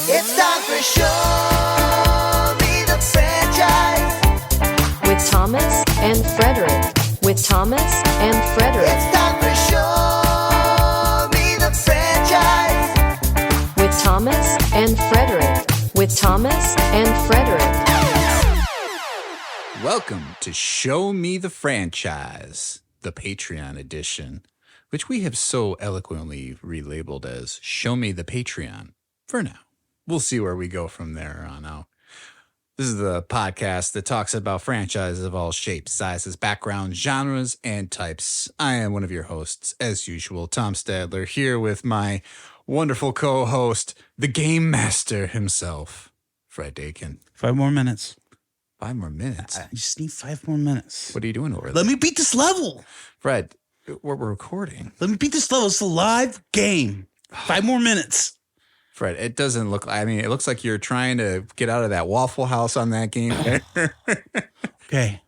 It's time for Show Me the Franchise with Thomas and Frederick. With Thomas and Frederick. It's time for Show Me the Franchise With Thomas and Frederick. With Thomas and Frederick. Welcome to Show Me the Franchise, the Patreon edition, which we have so eloquently relabeled as Show Me the Patreon for now. We'll see where we go from there on out. This is the podcast that talks about franchises of all shapes, sizes, backgrounds, genres, and types. I am one of your hosts, as usual, Tom Stadler, here with my wonderful co-host, the Game Master himself, Fred Dakin. 5 more minutes. 5 more minutes? I just need 5 more minutes. What are you doing over there? Let me beat this level. Fred, we're recording. Let me beat this level. It's a live game. 5 more minutes. Fred, it doesn't look, I mean, it looks like you're trying to get out of that Waffle House on that game. Okay,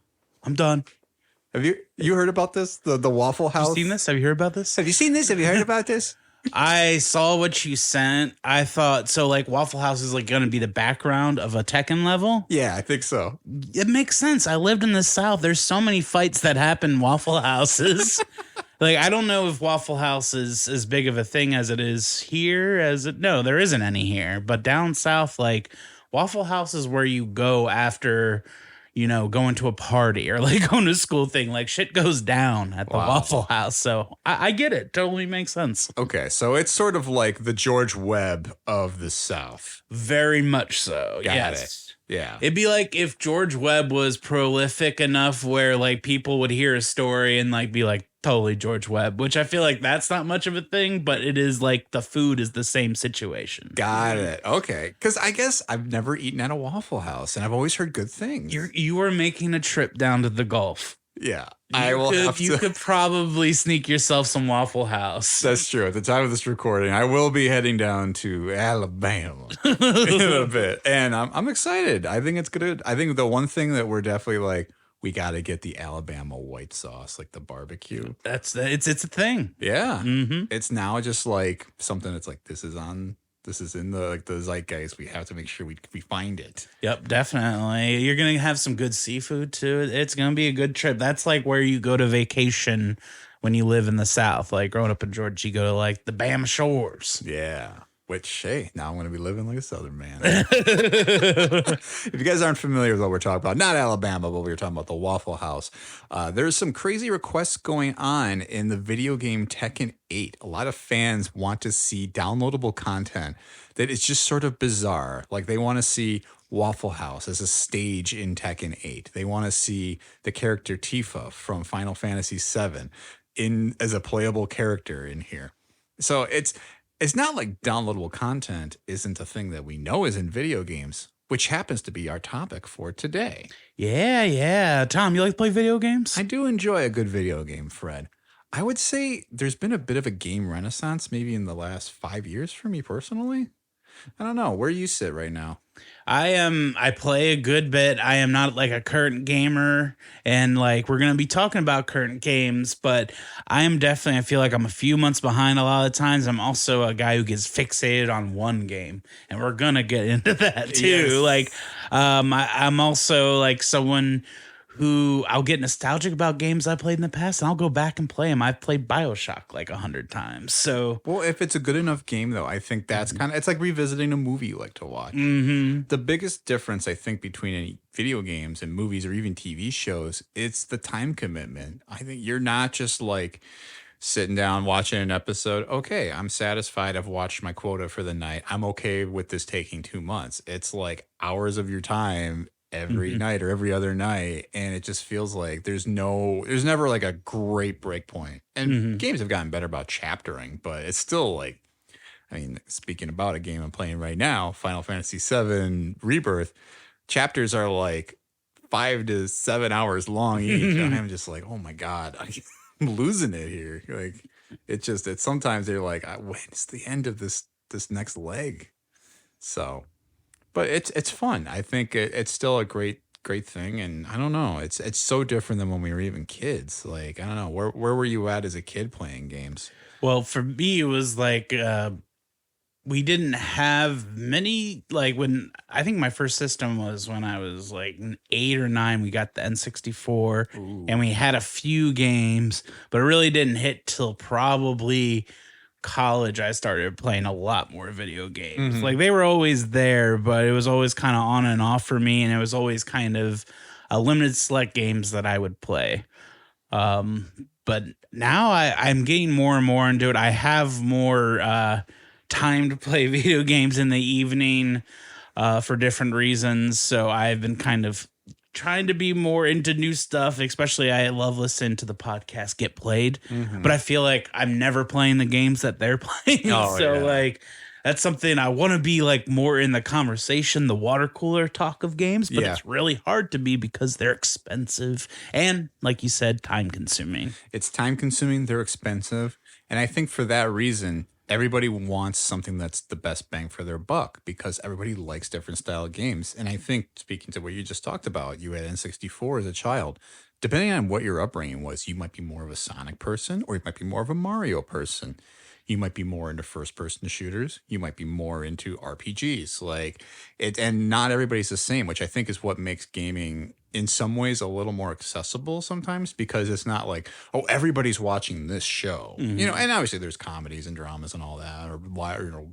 I'm done. Have you heard about this? The Waffle House? Have you seen this? Have you heard about this? Have you seen this? Have you heard about this? I saw what you sent. I thought, so like Waffle House is like going to be the background of a Tekken level? Yeah, I think so. It makes sense. I lived in the South. There's so many fights that happen in Waffle Houses. Like, I don't know if Waffle House is as big of a thing as it is here. No, there isn't any here. But down south, like, Waffle House is where you go after, you know, going to a party or like going to a school thing. Like, shit goes down at the Waffle House. So I get it. Totally makes sense. Okay, so it's sort of like the George Webb of the South. Very much so. Got it. Yeah. It'd be like if George Webb was prolific enough where like people would hear a story and like be like, totally George Webb, which I feel like that's not much of a thing, but it is like the food is the same situation. Got it. Okay. Because I guess I've never eaten at a Waffle House and I've always heard good things. You are making a trip down to the Gulf. Yeah. You could probably sneak yourself some Waffle House. That's true. At the time of this recording, I will be heading down to Alabama in a bit. And I'm excited. I think it's good. I think the one thing that we're definitely like, we got to get the Alabama white sauce, like the barbecue. It's a thing. Yeah. Mm-hmm. It's now just like something that's like, this is in the zeitgeist. We have to make sure we find it. Yep, definitely. You're going to have some good seafood too. It's going to be a good trip. That's like where you go to vacation when you live in the South. Like growing up in Georgia, you go to like the Bama Shores. Yeah. Which, hey, now I'm going to be living like a Southern man. If you guys aren't familiar with what we're talking about, not Alabama, but we were talking about the Waffle House. There's some crazy requests going on in the video game Tekken 8. A lot of fans want to see downloadable content that is just sort of bizarre. Like they want to see Waffle House as a stage in Tekken 8. They want to see the character Tifa from Final Fantasy VII as a playable character in here. So it's not like downloadable content isn't a thing that we know is in video games, which happens to be our topic for today. Yeah. Tom, you like to play video games? I do enjoy a good video game, Fred. I would say there's been a bit of a game renaissance maybe in the last 5 years for me personally. I don't know. Where you sit right now? I play a good bit. I am not like a current gamer, and like we're gonna be talking about current games, but I feel like I'm a few months behind a lot of times. I'm also a guy who gets fixated on one game, and we're gonna get into that too. Yes. Like I'm also like someone who I'll get nostalgic about games I played in the past, and I'll go back and play them. I've played BioShock like 100 times. So, well, if it's a good enough game, though, I think that's kind of, it's like revisiting a movie you like to watch. Mm-hmm. The biggest difference, I think, between any video games and movies or even TV shows, it's the time commitment. I think you're not just like sitting down watching an episode. Okay, I'm satisfied. I've watched my quota for the night. I'm okay with this taking 2 months. It's like hours of your time every night or every other night, and it just feels like there's never like a great break point. And games have gotten better about chaptering, but it's still like, I mean, speaking about a game I'm playing right now, Final Fantasy VII Rebirth, chapters are like 5 to 7 hours long each. And I'm just like, oh my God, I'm losing it here. Like it's sometimes they're like, when's the end of this next leg? So, but it's fun. I think it's still a great thing. And I don't know, it's so different than when we were even kids. Like, I don't know, where were you at as a kid playing games? Well, for me, it was like we didn't have many, like when I think my first system was when I was like 8 or 9, we got the N64 and we had a few games, but it really didn't hit till probably college. I started playing a lot more video games. Like they were always there, but it was always kind of on and off for me. And it was always kind of a limited select games that I would play. But now I'm getting more and more into it. I have more, time to play video games in the evening for different reasons. So I've been kind of trying to be more into new stuff, especially I love listening to the podcast Get Played, but I feel like I'm never playing the games that they're playing. Like that's something I want to be like more in the conversation, the water cooler talk of games, but it's really hard to be because they're expensive and, like you said, time consuming. It's time consuming, they're expensive, and I think for that reason everybody wants something that's the best bang for their buck because everybody likes different style of games. And I think, speaking to what you just talked about, you had N64 as a child. Depending on what your upbringing was, you might be more of a Sonic person or you might be more of a Mario person. You might be more into first-person shooters. You might be more into RPGs. Like it, and not everybody's the same, which I think is what makes gaming in some ways a little more accessible sometimes because it's not like, oh, everybody's watching this show, you know. And obviously there's comedies and dramas and all that, or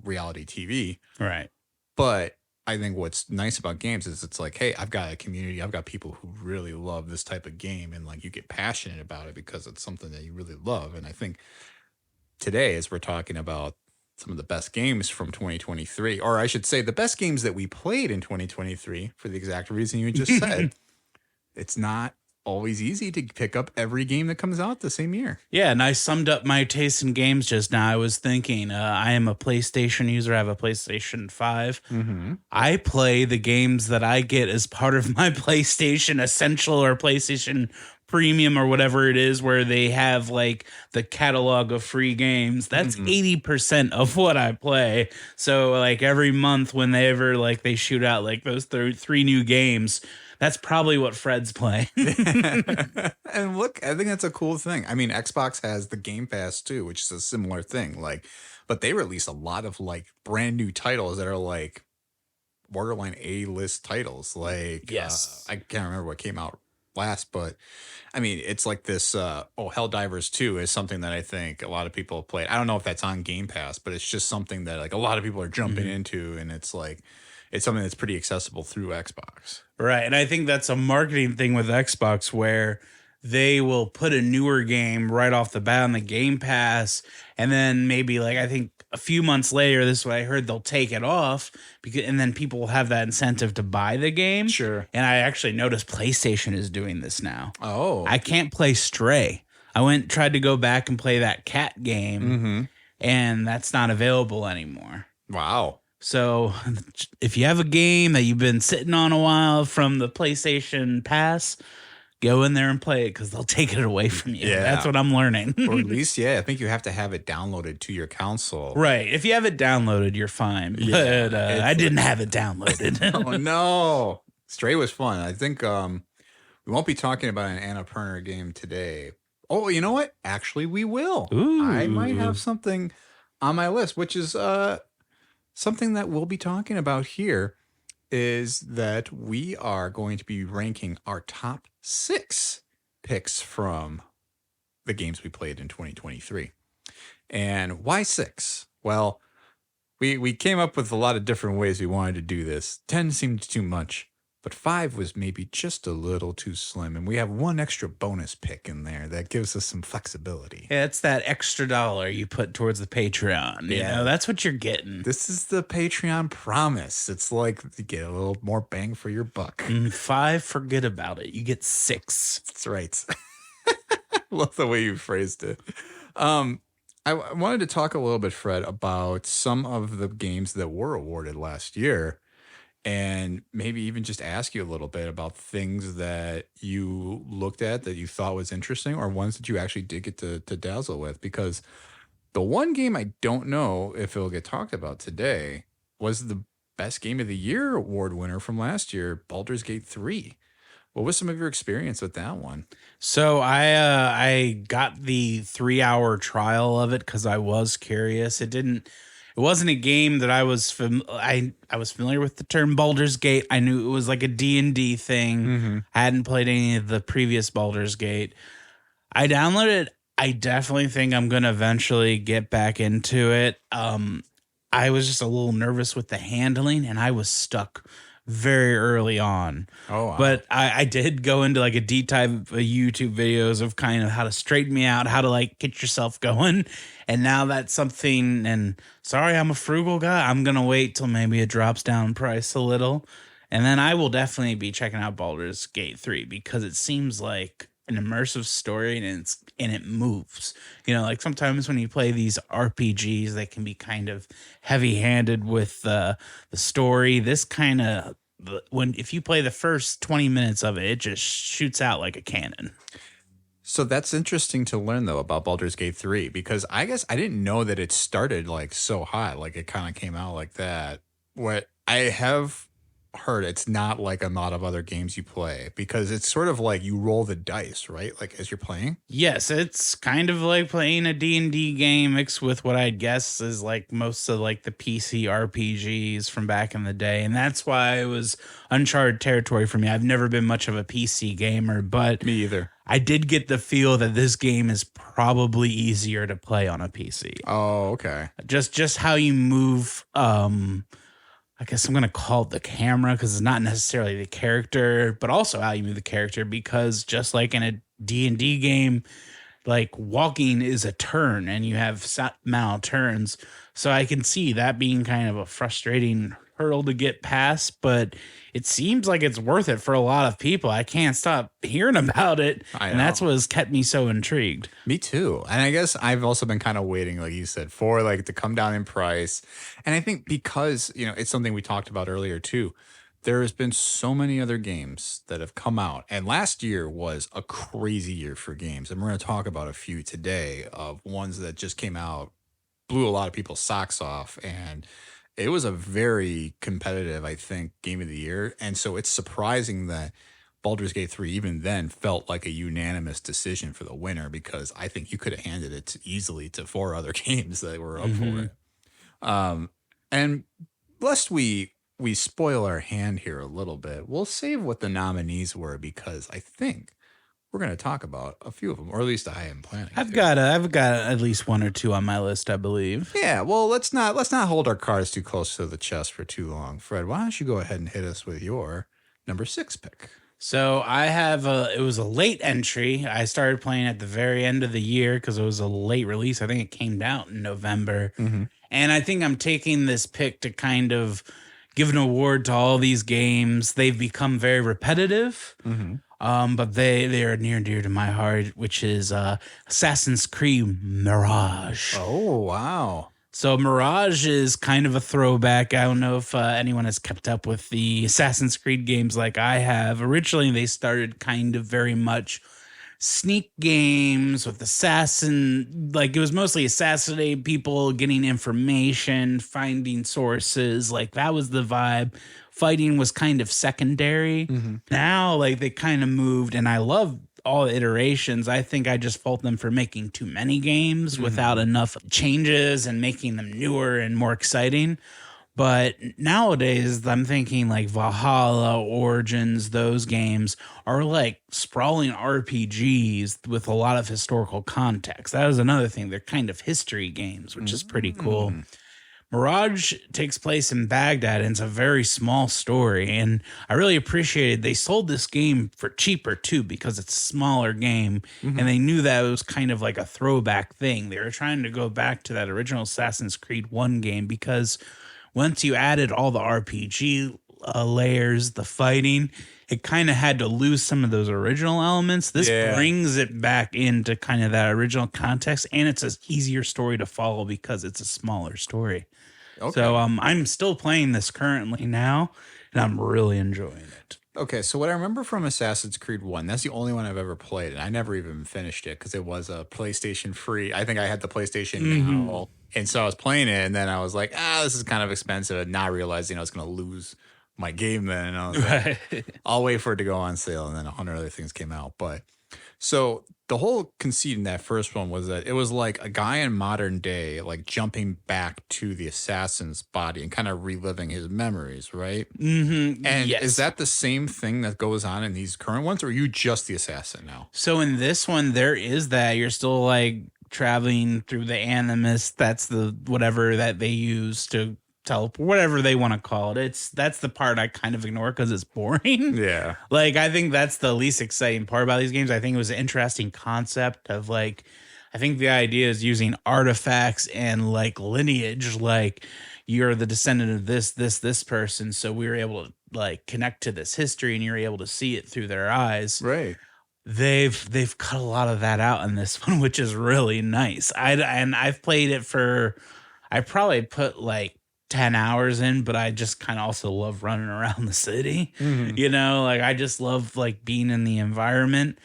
reality TV, right? But I think what's nice about games is it's like, hey, I've got a community, I've got people who really love this type of game, and like you get passionate about it because it's something that you really love. And I think today, as we're talking about some of the best games from 2023, or I should say the best games that we played in 2023 for the exact reason you just said, it's not always easy to pick up every game that comes out the same year. Yeah, and I summed up my taste in games just now. I was thinking, I am a PlayStation user. I have a PlayStation 5. I play the games that I get as part of my PlayStation Essential or PlayStation Premium or whatever it is, where they have like the catalog of free games. That's 80% of what I play. So like every month whenever like they shoot out like those three new games, that's probably what Fred's playing. And look, I think that's a cool thing. I mean, Xbox has the Game Pass too, which is a similar thing. Like, but they release a lot of like brand new titles that are like borderline A-list titles. Like, I can't remember what came out last, but I mean, it's like this. Helldivers 2 is something that I think a lot of people have played. I don't know if that's on Game Pass, but it's just something that like a lot of people are jumping into, and it's like it's something that's pretty accessible through Xbox. Right. And I think that's a marketing thing with Xbox where they will put a newer game right off the bat on the Game Pass. And then maybe like, I think a few months later, this is what I heard, they'll take it off and then people will have that incentive to buy the game. Sure. And I actually noticed PlayStation is doing this now. Oh. I can't play Stray. I tried to go back and play that cat game and that's not available anymore. Wow. So if you have a game that you've been sitting on a while from the PlayStation Pass, go in there and play it because they'll take it away from you. Yeah. That's what I'm learning. Or at least, I think you have to have it downloaded to your console. Right. If you have it downloaded, you're fine. Yeah, But I didn't have it downloaded. Oh, no. Stray was fun. I think we won't be talking about an Annapurna game today. Oh, you know what? Actually, we will. Ooh. I might have something on my list, which is something that we'll be talking about here is that we are going to be ranking our top 6 picks from the games we played in 2023. And why 6? Well, we came up with a lot of different ways we wanted to do this. 10 seemed too much, but 5 was maybe just a little too slim. And we have one extra bonus pick in there that gives us some flexibility. Yeah, it's that extra dollar you put towards the Patreon. You know, that's what you're getting. This is the Patreon promise. It's like you get a little more bang for your buck. 5, forget about it. You get 6. That's right. Love the way you phrased it. I wanted to talk a little bit, Fred, about some of the games that were awarded last year. And maybe even just ask you a little bit about things that you looked at that you thought was interesting or ones that you actually did get to dazzle with. Because the one game I don't know if it'll get talked about today was the Best Game of the Year award winner from last year, Baldur's Gate 3. What was some of your experience with that one? So I got the 3-hour trial of it because I was curious. It It wasn't a game that I was I was familiar with the term Baldur's Gate. I knew it was like a D&D thing. I hadn't played any of the previous Baldur's Gate. I downloaded it. I definitely think I'm going to eventually get back into it. I was just a little nervous with the handling, and I was stuck very early on. Oh, wow. But I did go into like a deep dive of YouTube videos of kind of how to straighten me out, how to like get yourself going. And now that's something, and sorry, I'm a frugal guy. I'm going to wait till maybe it drops down in price a little. And then I will definitely be checking out Baldur's Gate 3 because it seems like an immersive story and it moves. You know, like sometimes when you play these RPGs, they can be kind of heavy-handed with the story. This kind of if you play the first 20 minutes of it, it just shoots out like a cannon. So that's interesting to learn though about Baldur's Gate 3 because I guess I didn't know that it started like so hot, like it kind of came out like that. What I have heard, it's not like a lot of other games you play because it's sort of like you roll the dice, right? Like as you're playing. Yes, it's kind of like playing a D&D game mixed with what I'd guess is like most of like the PC RPGs from back in the day. And that's why it was uncharted territory for me. I've never been much of a PC gamer, but Me either. I did get the feel that this game is probably easier to play on a PC. Oh, okay. Just how you move, I guess I'm going to call it the camera because it's not necessarily the character, but also how you move the character because just like in a D&D game, like walking is a turn and you have set amount of turns. So I can see that being kind of a frustrating hurdle to get past, but it seems like it's worth it for a lot of people. I can't stop hearing about it. And that's what has kept me so intrigued. Me too. And I guess I've also been kind of waiting, like you said, for like to come down in price. And I think because, you know, it's something we talked about earlier too. There has been so many other games that have come out. And last year was a crazy year for games. And we're going to talk about a few today of ones that just came out, blew a lot of people's socks off. And it was a very competitive, I think, game of the year. And so it's surprising that Baldur's Gate 3 even then felt like a unanimous decision for the winner because I think you could have handed it easily to 4 other games that were up for it. And lest we spoil our hand here a little bit, we'll save what the nominees were because I think we're going to talk about a few of them, or at least I am planning. I've got at least 1 or 2 on my list, I believe. Yeah, well, let's not hold our cards too close to the chest for too long. Fred, why don't you go ahead and hit us with your number 6 pick? So I have it was a late entry. I started playing at the very end of the year because it was a late release. I think it came out in November. And I think I'm taking this pick to kind of give an award to all these games. They've become very repetitive. But they are near and dear to my heart, which is Assassin's Creed Mirage. Oh, wow. So Mirage is kind of a throwback. I don't know if anyone has kept up with the Assassin's Creed games like I have. Originally, they started kind of very much sneak games with like it was mostly assassinating people, getting information, finding sources. Like that was the vibe. Fighting was kind of secondary. Now, like they kind of moved, and I love all the iterations. I think I just fault them for making too many games without enough changes and making them newer and more exciting. But nowadays, I'm thinking like Valhalla, Origins, those games are like sprawling RPGs with a lot of historical context. That was another thing. They're kind of history games, which is pretty cool. Mirage takes place in Baghdad, and it's a very small story. And I really appreciated they sold this game for cheaper, too, because it's a smaller game. And they knew that it was kind of like a throwback thing. They were trying to go back to that original Assassin's Creed 1 game because once you added all the RPG layers, the fighting, it kind of had to lose some of those original elements. This brings it back into kind of that original context, and it's an easier story to follow because it's a smaller story. Okay. So I'm still playing this currently now, and I'm really enjoying it. Okay, so what I remember from Assassin's Creed 1, that's the only one I've ever played, and I never even finished it because it was a PlayStation free. I think I had the PlayStation now, and so I was playing it, and then I was like, this is kind of expensive, and not realizing I was going to lose my game then. And I was like, I'll wait for it to go on sale, and then 100 other things came out. But So the whole conceit in that first one was that it was like a guy in modern day, like jumping back to the assassin's body and kind of reliving his memories, right? Mm-hmm. And Yes. is that the same thing that goes on in these current ones, or are you just the assassin now? So in this one, there is that you're still like traveling through the animus. That's the whatever that they use to teleport, whatever they want to call it. That's the part I kind of ignore because it's boring. Yeah. Like I think that's the least exciting part about these games. I think it was an interesting concept of like, I think the idea is using artifacts and like lineage, like you're the descendant of this person. So we were able to like connect to this history and you're able to see it through their eyes. Right. They've cut a lot of that out in this one, which is really nice. I've played it for, I probably put like 10 hours in, but I just kind of also love running around the city. Mhm. You know, like I just love like being in the environment.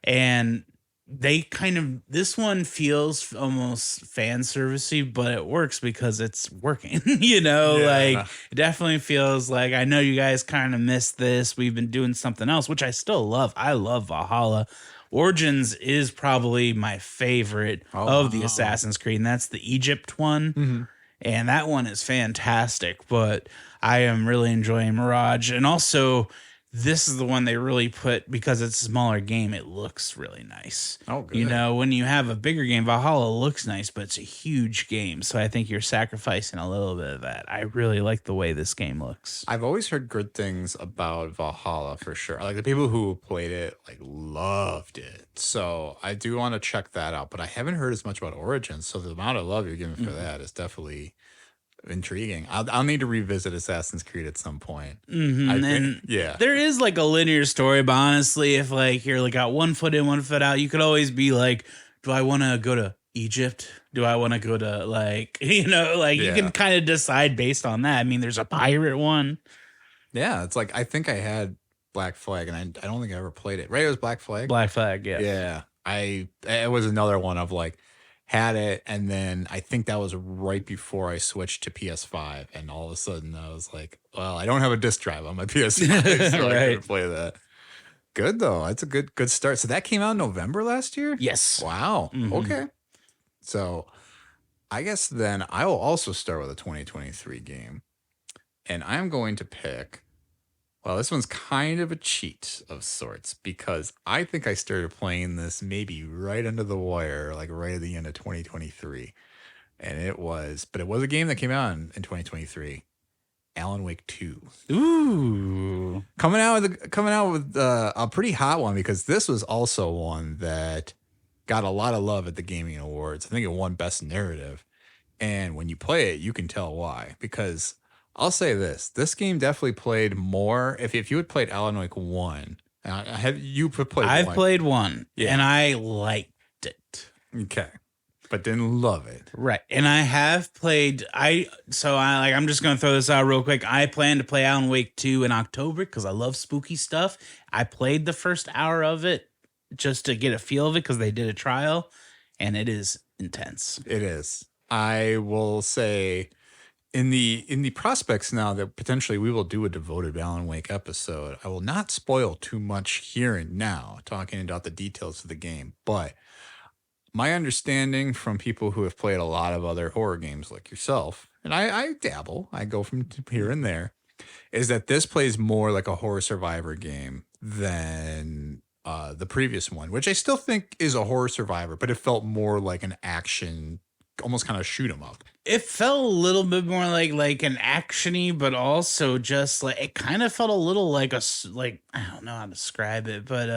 And they kind of, this one feels almost fan servicey, but it works because it's working. You know, Yeah. like it definitely feels like I know you guys kind of missed this. We've been doing something else, which I still love. I love Valhalla. Origins is probably my favorite of the wow. Assassin's Creed, and that's the Egypt one. Mhm. And that one is fantastic, but I am really enjoying Mirage. And also, this is the one they really put, because it's a smaller game, it looks really nice. Oh, good. You know, when you have a bigger game, Valhalla looks nice, but it's a huge game. So I think you're sacrificing a little bit of that. I really like the way this game looks. I've always heard good things about Valhalla for sure. Like the people who played it, like loved it. So I do want to check that out, but I haven't heard as much about Origins. So the amount of love you're giving for that is definitely intriguing. I'll need to revisit Assassin's Creed at some point. I think, And yeah. there is like a linear story, but honestly, if like you're like got 1 foot in, 1 foot out, you could always be like, do I want to go to Egypt? Do I want to go to like, you know, like you Yeah. can kind of decide based on that. I mean, there's a pirate one. Yeah, it's like I think I had Black Flag, and I don't think I ever played it. Right, it was Black Flag. Black Flag, yeah. Yeah, it was another one of like had it, and then I think that was right before I switched to PS5, and all of a sudden I was like, well, I don't have a disc drive on my PS5, so I Right. couldn't play that. Good though, that's a good start. So that came out in November last year. Yes. Wow. Mhm. Okay. So I guess then I will also start with a 2023 game, and I'm going to pick. Well, this one's kind of a cheat of sorts because I think I started playing this maybe right under the wire, like right at the end of 2023. And it was a game that came out in 2023. Alan Wake 2. Ooh. Coming out with a pretty hot one, because this was also one that got a lot of love at the Gaming Awards. I think it won Best Narrative. And when you play it, you can tell why, because I'll say this game definitely played more. If you had played Alan Wake 1, have you played I've 1? played one, Yeah. and I liked it. Okay. But didn't love it. Right. And I have played I'm just gonna throw this out real quick. I plan to play Alan Wake 2 in October because I love spooky stuff. I played the first hour of it just to get a feel of it because they did a trial, and it is intense. It is. I will say in the prospects now that potentially we will do a devoted Alan Wake episode, I will not spoil too much here and now, talking about the details of the game. But my understanding from people who have played a lot of other horror games like yourself, and I dabble, I go from here and there, is that this plays more like a horror survivor game than the previous one, which I still think is a horror survivor, but it felt more like an action, almost kind of shoot 'em up. It felt a little bit more like an actiony, but also just like it kind of felt a little like I don't know how to describe it, but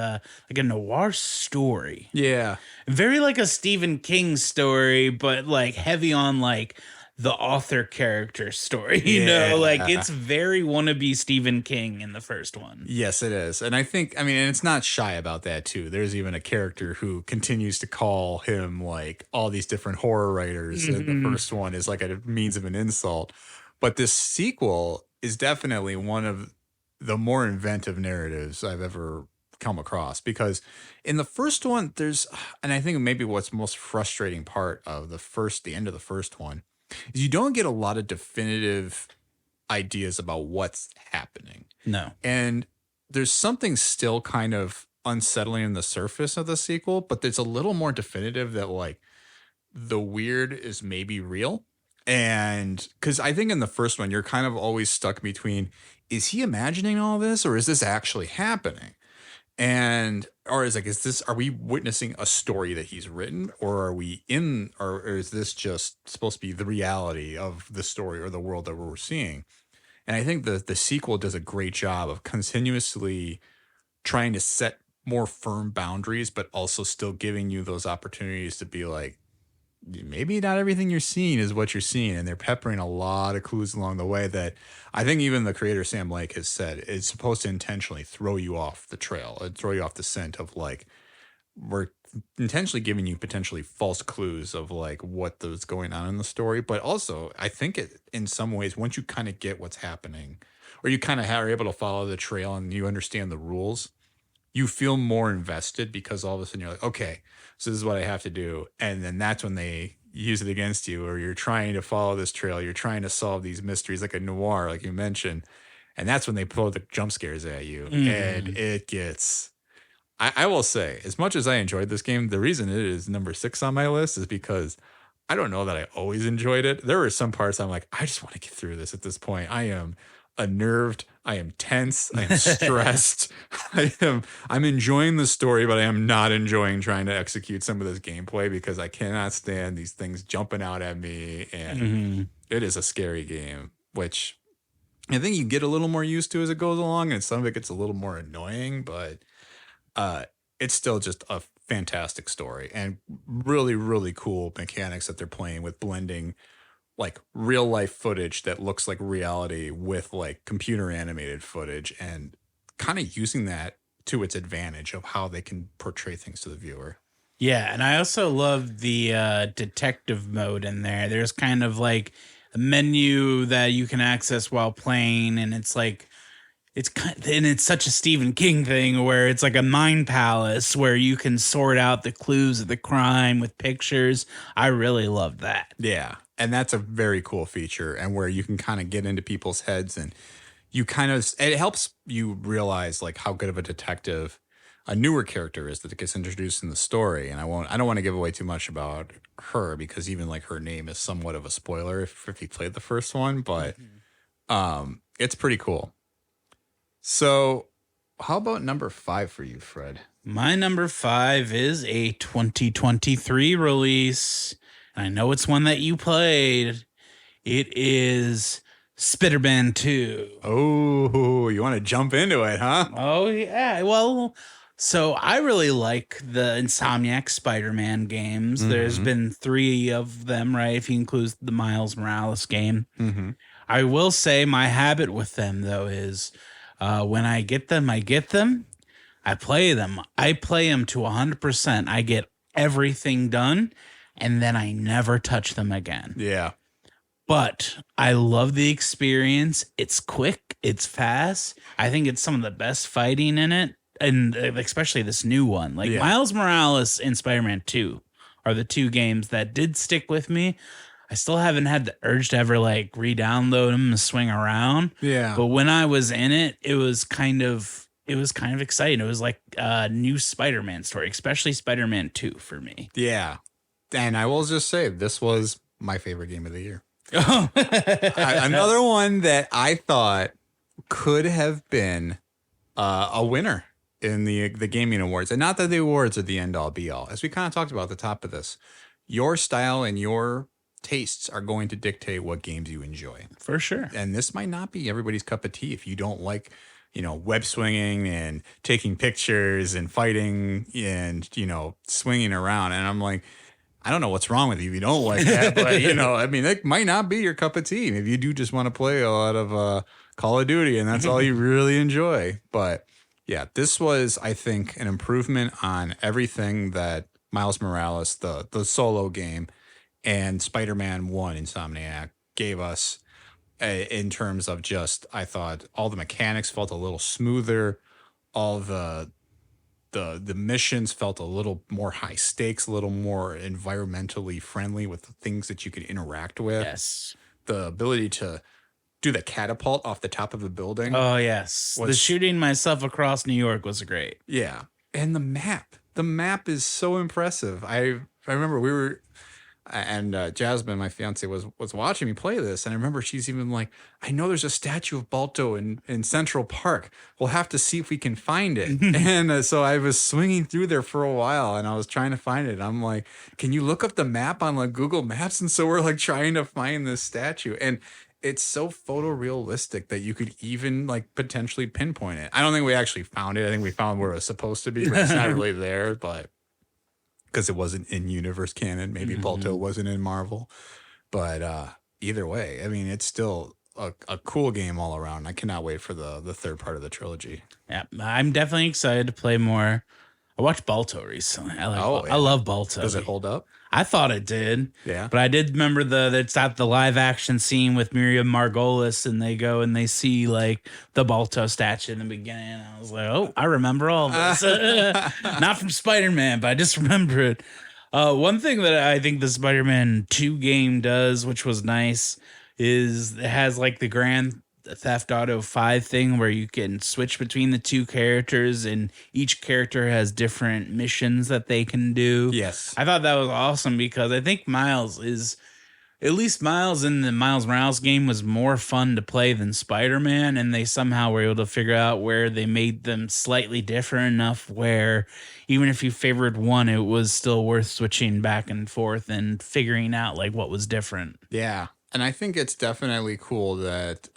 like a noir story. Yeah. Very like a Stephen King story, but like heavy on like the author character story, you know, like it's very wannabe Stephen King in the first one. Yes, it is. And I think, and it's not shy about that too. There's even a character who continues to call him like all these different horror writers. And the first one is like a means of an insult. But this sequel is definitely one of the more inventive narratives I've ever come across, because in the first one and I think maybe what's most frustrating part of the end of the first one is you don't get a lot of definitive ideas about what's happening. No. And there's something still kind of unsettling in the surface of the sequel, but it's a little more definitive that like the weird is maybe real. And because I think in the first one, you're kind of always stuck between, is he imagining all this or is this actually happening? And, or is like, are we witnessing a story that he's written, or or is this just supposed to be the reality of the story or the world that we're seeing? And I think the sequel does a great job of continuously trying to set more firm boundaries, but also still giving you those opportunities to be like, maybe not everything you're seeing is what you're seeing. And they're peppering a lot of clues along the way that I think even the creator, Sam Lake, has said it's supposed to intentionally throw you off the trail and throw you off the scent of like, we're intentionally giving you potentially false clues of like what was going on in the story. But also I think it, in some ways, once you kind of get what's happening or you kind of are able to follow the trail and you understand the rules, you feel more invested because all of a sudden you're like, okay, so this is what I have to do. And then that's when they use it against you, or you're trying to follow this trail. You're trying to solve these mysteries like a noir, like you mentioned. And that's when they pull the jump scares at you. And it gets, I will say, as much as I enjoyed this game, the reason it is number 6 on my list is because I don't know that I always enjoyed it. There were some parts I'm like, I just want to get through this at this point. I am unnerved. I am tense. I am stressed. I'm enjoying the story, but I am not enjoying trying to execute some of this gameplay because I cannot stand these things jumping out at me. And it is a scary game, which I think you get a little more used to as it goes along. And some of it gets a little more annoying, but it's still just a fantastic story and really, really cool mechanics that they're playing with, blending like real life footage that looks like reality with like computer animated footage and kind of using that to its advantage of how they can portray things to the viewer. Yeah, and I also love the detective mode in there. There's kind of like a menu that you can access while playing, and it's like it's such a Stephen King thing where it's like a mind palace where you can sort out the clues of the crime with pictures. I really love that. Yeah. And that's a very cool feature, and where you can kind of get into people's heads and you kind of, it helps you realize like how good of a detective a newer character is that gets introduced in the story. And I don't want to give away too much about her because even like her name is somewhat of a spoiler if you played the first one, but it's pretty cool. So how about number 5 for you, Fred? My number 5 is a 2023 release. I know it's one that you played. It is Spider-Man 2. Oh, you want to jump into it, huh? Oh, yeah. Well, so I really like the Insomniac Spider-Man games. There's been 3 of them, right? If you include the Miles Morales game. I will say my habit with them, though, is when I get them, I get them. I play them. I play them to 100%. I get everything done. And then I never touch them again. Yeah. But I love the experience. It's quick. It's fast. I think it's some of the best fighting in it. And especially this new one. Like Miles Morales and Spider-Man 2 are the 2 games that did stick with me. I still haven't had the urge to ever like re-download them and swing around. Yeah. But when I was in it, it was kind of exciting. It was like a new Spider-Man story, especially Spider-Man 2 for me. Yeah. And I will just say, this was my favorite game of the year. Another one that I thought could have been a winner in the gaming awards. And not that the awards are the end all be all. As we kind of talked about at the top of this, your style and your tastes are going to dictate what games you enjoy. For sure. And this might not be everybody's cup of tea if you don't like, web swinging and taking pictures and fighting and, swinging around. And I'm like, I don't know what's wrong with you if you don't like that, but that might not be your cup of tea. Maybe you do just want to play a lot of Call of Duty and that's all you really enjoy. But yeah, this was, I think, an improvement on everything that Miles Morales, the solo game, and Spider-Man 1 Insomniac gave us in terms of just, I thought all the mechanics felt a little smoother. All the missions felt a little more high stakes, a little more environmentally friendly with the things that you could interact with. Yes. The ability to do the catapult off the top of a building. Oh, yes. The shooting myself across New York was great. Yeah. And the map is so impressive. I remember we were, and Jasmine, my fiance, was watching me play this, and I remember she's even like, I know there's a statue of Balto in Central Park. We'll have to see if we can find it. And so I was swinging through there for a while, and I was trying to find it. I'm like, can you look up the map on like Google Maps? And so we're like trying to find this statue, and it's so photorealistic that you could even like potentially pinpoint it. I don't think we actually found it. I think we found where it was supposed to be, but it's not really there. But because it wasn't in universe canon, maybe Balto wasn't in Marvel. But either way, I mean, it's still a cool game all around. I cannot wait for the third part of the trilogy. Yeah, I'm definitely excited to play more. I watched Balto recently. I love Balto. Does it hold up? I thought it did. Yeah. But I did remember it's at the live action scene with Miriam Margolyes, and they go and they see like the Balto statue in the beginning. I was like, oh, I remember all this. Not from Spider-Man, but I just remember it. One thing that I think the Spider-Man 2 game does, which was nice, is it has like the Grand Theft Auto 5 thing where you can switch between the two characters, and each character has different missions that they can do. Yes. I thought that was awesome because I think Miles in the Miles Morales game was more fun to play than Spider-Man, and they somehow were able to figure out where they made them slightly different enough where even if you favored one, it was still worth switching back and forth and figuring out like what was different. Yeah. And I think it's definitely cool that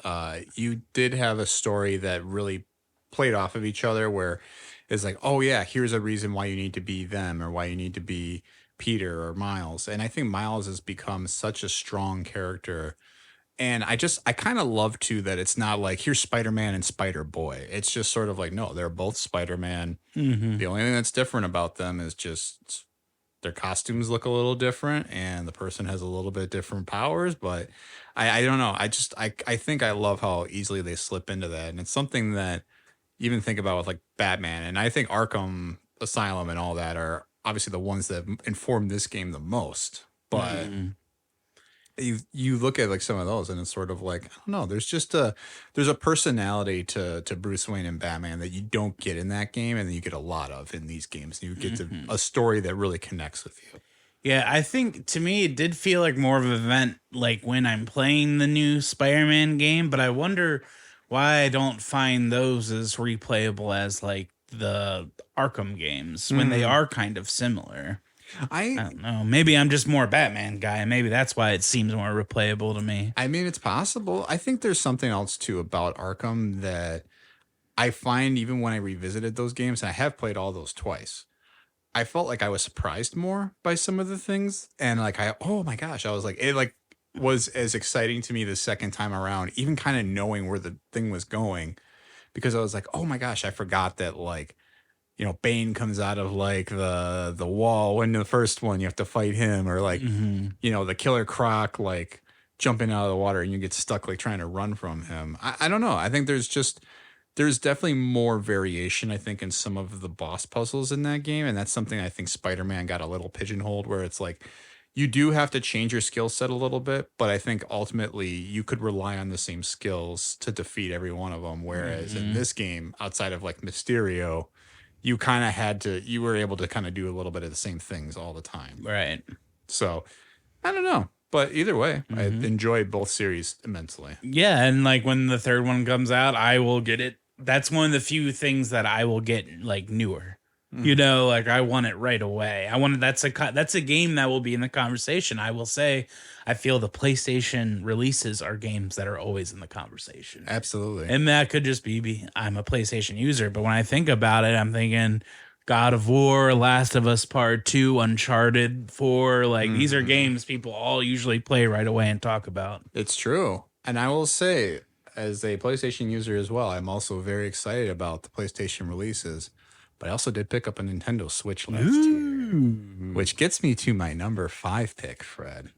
you did have a story that really played off of each other, where it's like, oh, yeah, here's a reason why you need to be them or why you need to be Peter or Miles. And I think Miles has become such a strong character. And I kind of love, too, that it's not like, here's Spider-Man and Spider-Boy. It's just sort of like, no, they're both Spider-Man. The only thing that's different about them is just their costumes look a little different and the person has a little bit different powers, but I don't know. I think I love how easily they slip into that. And it's something that you even think about with like Batman. And I think Arkham Asylum and all that are obviously the ones that inform this game the most. But you look at like some of those and it's sort of like, I don't know, there's a personality to Bruce Wayne and Batman that you don't get in that game, and then you get a lot of in these games. You get a story that really connects with you. Yeah, I think to me it did feel like more of an event like when I'm playing the new Spider-Man game, but I wonder why I don't find those as replayable as like the Arkham games when they are kind of similar. I don't know. Maybe I'm just more a Batman guy, and maybe that's why it seems more replayable to me. I mean, it's possible. I think there's something else, too, about Arkham that I find even when I revisited those games, and I have played all those twice, I felt like I was surprised more by some of the things. And like, oh my gosh, I was like, it like was as exciting to me the second time around, even kind of knowing where the thing was going, because I was like, oh my gosh, I forgot that like, you know, Bane comes out of like the wall when the first one you have to fight him, or like, you know, the Killer Croc like jumping out of the water and you get stuck like trying to run from him. I don't know. I think there's definitely more variation, I think, in some of the boss puzzles in that game. And that's something I think Spider-Man got a little pigeonholed, where it's like you do have to change your skill set a little bit, but I think ultimately you could rely on the same skills to defeat every one of them. Whereas in this game, outside of like Mysterio, you kind of you were able to kind of do a little bit of the same things all the time. Right. So I don't know, but either way, I enjoyed both series immensely. Yeah. And like when the third one comes out, I will get it. That's one of the few things that I will get like newer, you know, like I want it right away. That's a game that will be in the conversation. I will say, I feel the PlayStation releases are games that are always in the conversation. Absolutely. And that could just be I'm a PlayStation user. But when I think about it, I'm thinking God of War, Last of Us Part 2, Uncharted 4. Like these are games people all usually play right away and talk about. It's true. And I will say, as a PlayStation user as well, I'm also very excited about the PlayStation releases. But I also did pick up a Nintendo Switch last year, which gets me to my number 5 pick, Fred.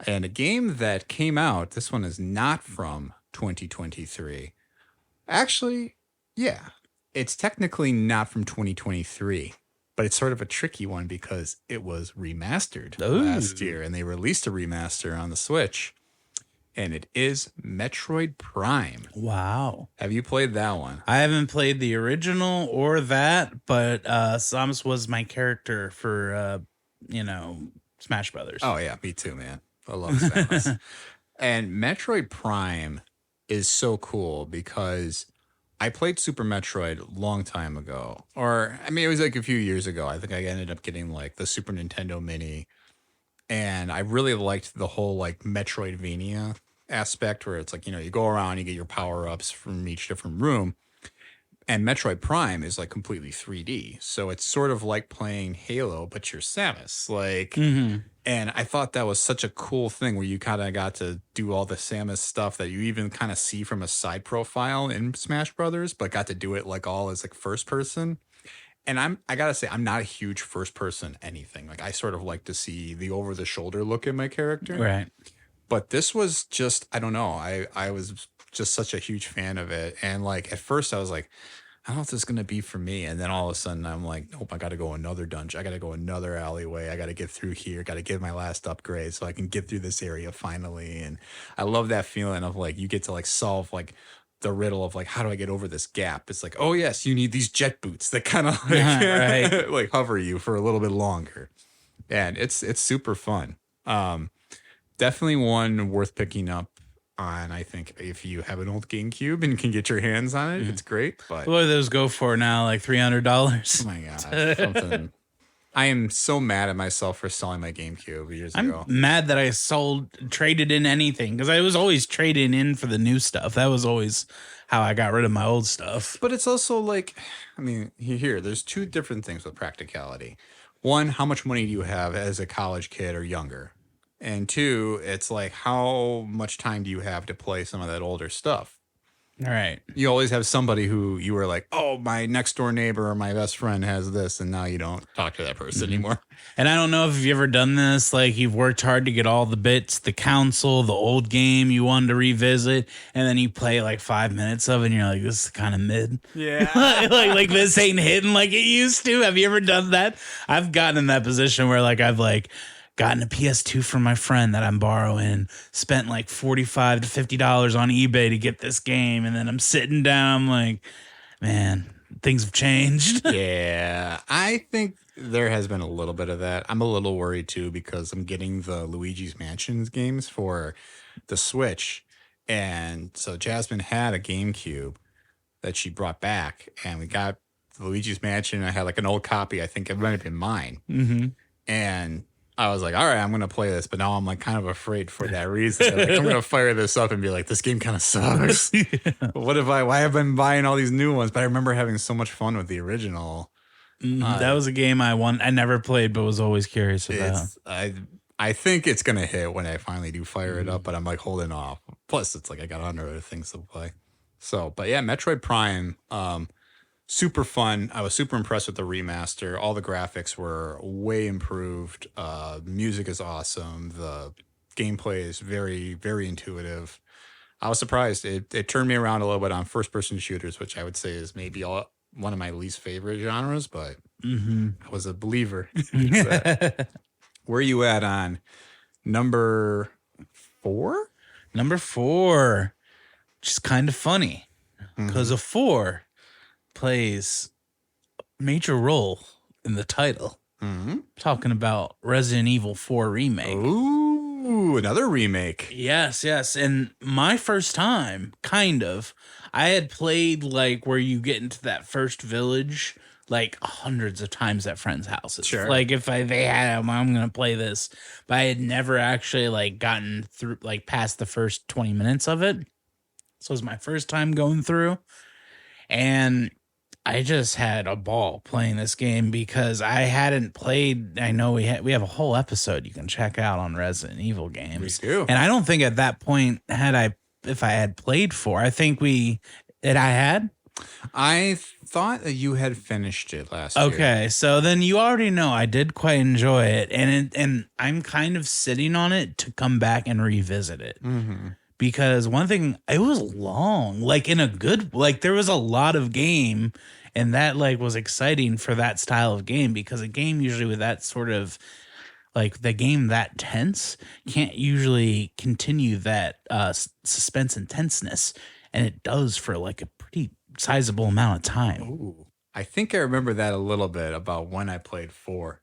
And a game that came out, this one is not from 2023. Actually, yeah, it's technically not from 2023, but it's sort of a tricky one because it was remastered last year, and they released a remaster on the Switch. and it is Metroid Prime. Wow. Have you played that one? I haven't played the original or that, but Samus was my character for, Smash Brothers. Oh, yeah, me too, man. I love Samus. And Metroid Prime is so cool because I played Super Metroid a long time ago. Or, I mean, it was like a few years ago. I think I ended up getting like the Super Nintendo Mini. And I really liked the whole like Metroidvania aspect where it's like, you go around, you get your power-ups from each different room. And Metroid Prime is like completely 3D. So it's sort of like playing Halo, but you're Samus. Like, and I thought that was such a cool thing where you kind of got to do all the Samus stuff that you even kind of see from a side profile in Smash Brothers, but got to do it like all as like first person. And I gotta say, I'm not a huge first person anything. Like I sort of like to see the over the shoulder look at my character. Right. But this was just, I don't know. I was just such a huge fan of it. And like at first I was like, I don't know if this is going to be for me. And then all of a sudden I'm like, nope, I got to go another dungeon. I got to go another alleyway. I got to get through here. Got to get my last upgrade so I can get through this area finally. And I love that feeling of like, you get to like solve like the riddle of like, how do I get over this gap? It's like, oh yes, you need these jet boots that kind of like, right. like hover you for a little bit longer. And it's super fun. Definitely one worth picking up on. I think if you have an old GameCube and can get your hands on it, it's great. But What do those go for now? Like $300? oh my god, something. I am so mad at myself for selling my GameCube years ago. I'm mad that I traded in anything because I was always trading in for the new stuff. That was always how I got rid of my old stuff. But it's also like, I mean, there's two different things with practicality. One, how much money do you have as a college kid or younger? And two, it's like, how much time do you have to play some of that older stuff? All right. You always have somebody who you were like, oh, my next door neighbor or my best friend has this, and now you don't talk to that person anymore. And I don't know if you've ever done this, like you've worked hard to get all the bits, the console, the old game you wanted to revisit, and then you play like 5 minutes of it and you're like, this is kind of mid. Yeah. like this ain't hitting like it used to. Have you ever done that? I've gotten in that position where like I've like gotten a PS2 from my friend that I'm borrowing, spent like $45 to $50 on eBay to get this game, and then I'm sitting down, I'm like, man, things have changed. Yeah, I think there has been a little bit of that. I'm a little worried too because I'm getting the Luigi's Mansion games for the Switch, and so Jasmine had a GameCube that she brought back, and we got Luigi's Mansion. I had like an old copy. I think it might have been mine, and I was like, all right, I'm going to play this. But now I'm like kind of afraid for that reason. Like, I'm going to fire this up and be like, this game kind of sucks. Why have I been buying all these new ones? But I remember having so much fun with the original. That was a game I never played, but was always curious about. I think it's going to hit when I finally do fire it up, but I'm like holding off. Plus, it's like I got 100 other things to play. So, but yeah, Metroid Prime, super fun. I was super impressed with the remaster. All the graphics were way improved. Music is awesome. The gameplay is very, very intuitive. I was surprised. It turned me around a little bit on first-person shooters, which I would say is maybe one of my least favorite genres, but I was a believer. Where are you at on number 4? Number 4, which is kind of funny because a 4 plays a major role in the title. Talking about Resident Evil 4 Remake. Ooh, another remake. Yes. And my first time, kind of, I had played like where you get into that first village like hundreds of times at friends' houses. Sure. Like if they had them, I'm going to play this. But I had never actually like gotten through like past the first 20 minutes of it. So it was my first time going through. And I just had a ball playing this game because I hadn't played. I know we have a whole episode you can check out on Resident Evil games. We do. And I don't think at that point if I had played 4. I think I had. I thought that you had finished it last year. Okay, so then you already know I did quite enjoy it, and I'm kind of sitting on it to come back and revisit it. Because one thing, it was long, like in a good, like there was a lot of game, and that like was exciting for that style of game because a game usually with that sort of like the game that tense can't usually continue that suspense and tenseness, and it does for like a pretty sizable amount of time. Ooh. I think I remember that a little bit about when I played 4.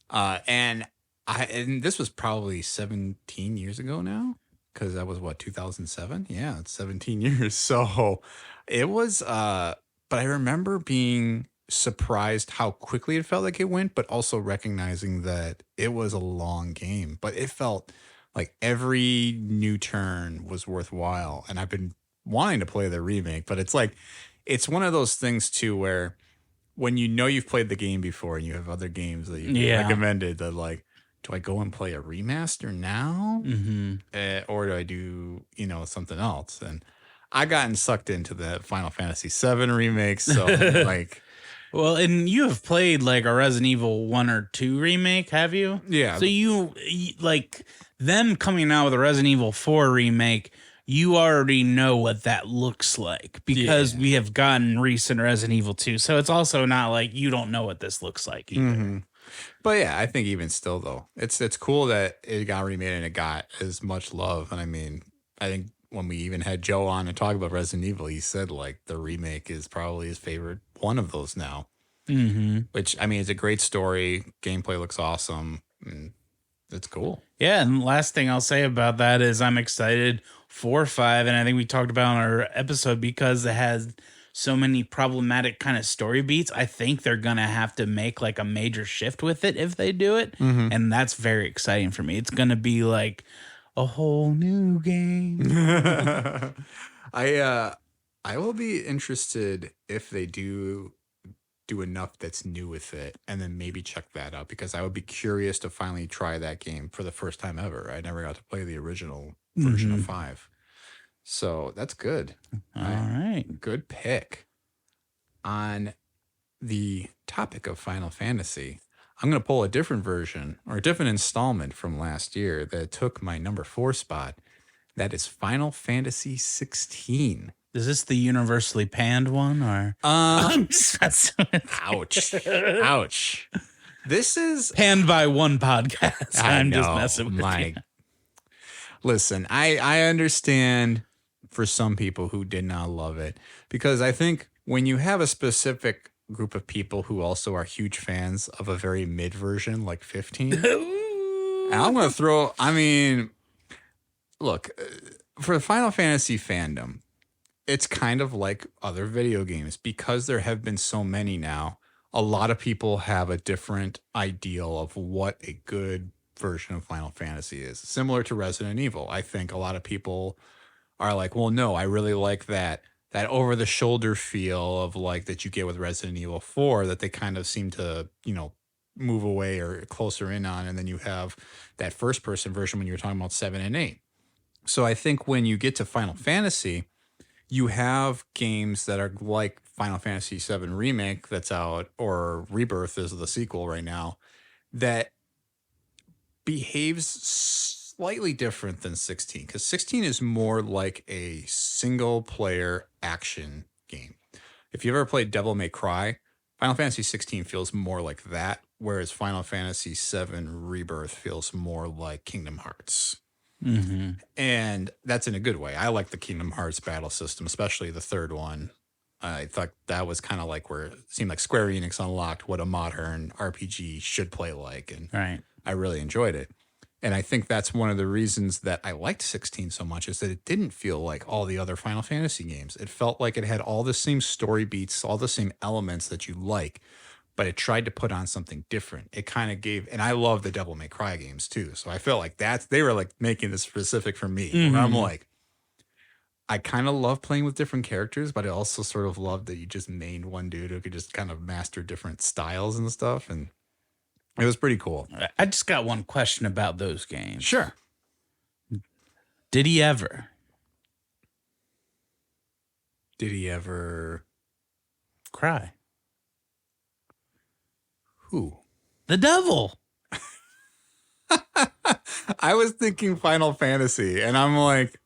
And this was probably 17 years ago now, because that was 2007. Yeah, it's 17 years. So it was, but I remember being surprised how quickly it felt like it went, but also recognizing that it was a long game. But it felt like every new turn was worthwhile. And I've been wanting to play the remake, but it's like, it's one of those things too where when you know you've played the game before and you have other games that you recommended, that like, do I go and play a remaster now? Or do I do, something else? And I gotten sucked into the Final Fantasy VII remake. So like, well, and you have played like a Resident Evil 1 or 2 remake, have you? Yeah. So you like them coming out with a Resident Evil 4 remake, you already know what that looks like because we have gotten recent Resident Evil 2. So it's also not like you don't know what this looks like either. But yeah, I think even still though, it's cool that it got remade and it got as much love. And I mean, I think when we even had Joe on and talk about Resident Evil, he said like the remake is probably his favorite one of those now. Which I mean, it's a great story. Gameplay looks awesome. And it's cool. Yeah, and last thing I'll say about that is I'm excited for 5, and I think we talked about in our episode because it has so many problematic kind of story beats. I think they're gonna have to make like a major shift with it if they do it, and that's very exciting for me. It's gonna be like a whole new game. I will be interested if they do enough that's new with it and then maybe check that out, because I would be curious to finally try that game for the first time ever. I never got to play the original version of 5. So that's good. All right. Good pick. On the topic of Final Fantasy, I'm going to pull a different version or a different installment from last year that took my number 4 spot. That is Final Fantasy 16. Is this the universally panned one or? Ouch. This is panned by one podcast. I'm just messing with you. Listen, I understand for some people who did not love it, because I think when you have a specific group of people who also are huge fans of a very mid version like 15, and I'm going to look, for the Final Fantasy fandom, it's kind of like other video games because there have been so many now. A lot of people have a different ideal of what a good version of Final Fantasy is. Similar to Resident Evil. I think a lot of people are like, well, no, I really like that over the shoulder feel of like that you get with Resident Evil 4 that they kind of seem to, move away or closer in on. And then you have that first person version when you're talking about 7 and 8. So I think when you get to Final Fantasy, you have games that are like Final Fantasy VII Remake that's out, or Rebirth is the sequel right now, that behaves slightly different than 16. Because 16 is more like a single-player action game. If you've ever played Devil May Cry, Final Fantasy 16 feels more like that, whereas Final Fantasy VII Rebirth feels more like Kingdom Hearts. And that's in a good way. I like the Kingdom Hearts battle system, especially the third one. I thought that was kind of like where it seemed like Square Enix unlocked what a modern RPG should play like. And I really enjoyed it. And I think that's one of the reasons that I liked 16 so much, is that it didn't feel like all the other Final Fantasy games. It felt like it had all the same story beats, all the same elements that you like, but it tried to put on something different. It kind of gave, and I love the Devil May Cry games too. So I felt like they were like making this specific for me. Where I'm like, I kind of love playing with different characters, but I also sort of love that you just mained one dude who could just kind of master different styles and stuff. And it was pretty cool. I just got one question about those games. Sure. Did he ever cry? Who? The devil. I was thinking Final Fantasy, and I'm like,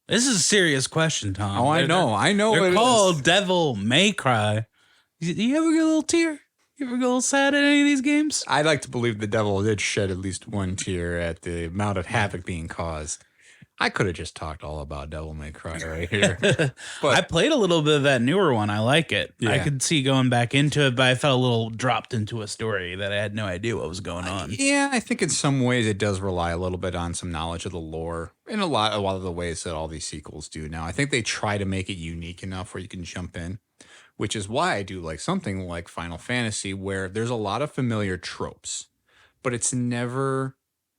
this is a serious question, Tom. Oh, I know. They're called Devil May Cry. You ever get a little tear? You ever go a little sad at any of these games? I like to believe the devil did shed at least one tear at the amount of havoc being caused. I could have just talked all about Devil May Cry right here. I played a little bit of that newer one. I like it. I Yeah. could see going back into it, but I felt a little dropped into a story that I had no idea what was going on. Yeah, I think in some ways it does rely a little bit on some knowledge of the lore in a lot of the ways that all these sequels do now. I think they try to make it unique enough where you can jump in, which is why I do like something like Final Fantasy where there's a lot of familiar tropes, but it's never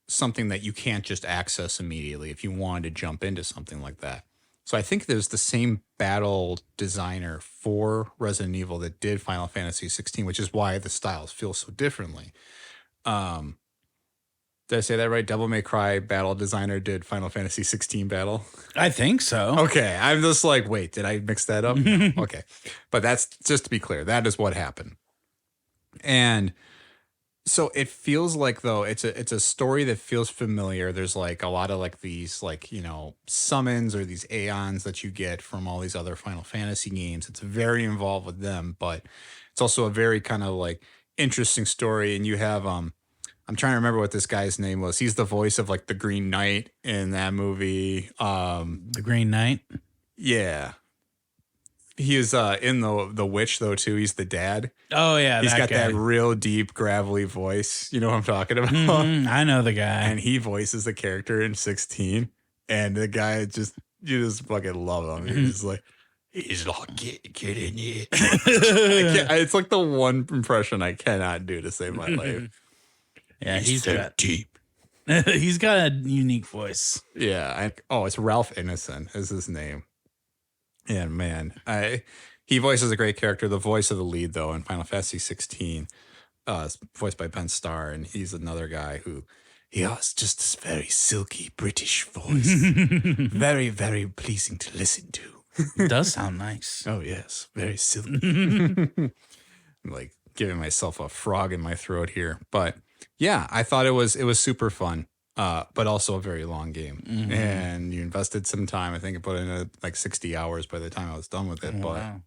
something that you can't just access immediately if you wanted to jump into something like that. So I think there's the same battle designer for Resident Evil that did Final Fantasy 16, which is why the styles feel so differently. Did I say that right? Devil May Cry battle designer did Final Fantasy 16 battle. I think so. Okay, I'm just like, wait, did I mix that up? No. Okay, but that's just to be clear. That is what happened, and so it feels like though it's a story that feels familiar. There's like a lot of like these like summons or these aeons that you get from all these other Final Fantasy games. It's very involved with them, but it's also a very kind of like interesting story. And you have I'm trying to remember what this guy's name was. He's the voice of like the Green Knight in that movie. The Green Knight. Yeah. He is in the Witch though too. He's the dad. Oh yeah, He's got guy. that real deep gravelly voice. You know what I'm talking about? I know the guy. And he voices the character in 16. And the guy you just fucking love him. He's just like, he's like, get in here. It's like the one impression I cannot do to save my life. Yeah, he's so got deep. he's got a unique voice. Yeah. It's Ralph Innocent is his name. And man, he voices a great character. The voice of the lead, though, in Final Fantasy 16, is voiced by Ben Starr, and he's another guy who he has just this very silky British voice, very, very pleasing to listen to. It does sound nice. Oh yes, very silky. I'm like giving myself a frog in my throat here, but yeah, I thought it was super fun. But also a very long game, and you invested some time. I think I put in like 60 hours by the time I was done with it. But wow.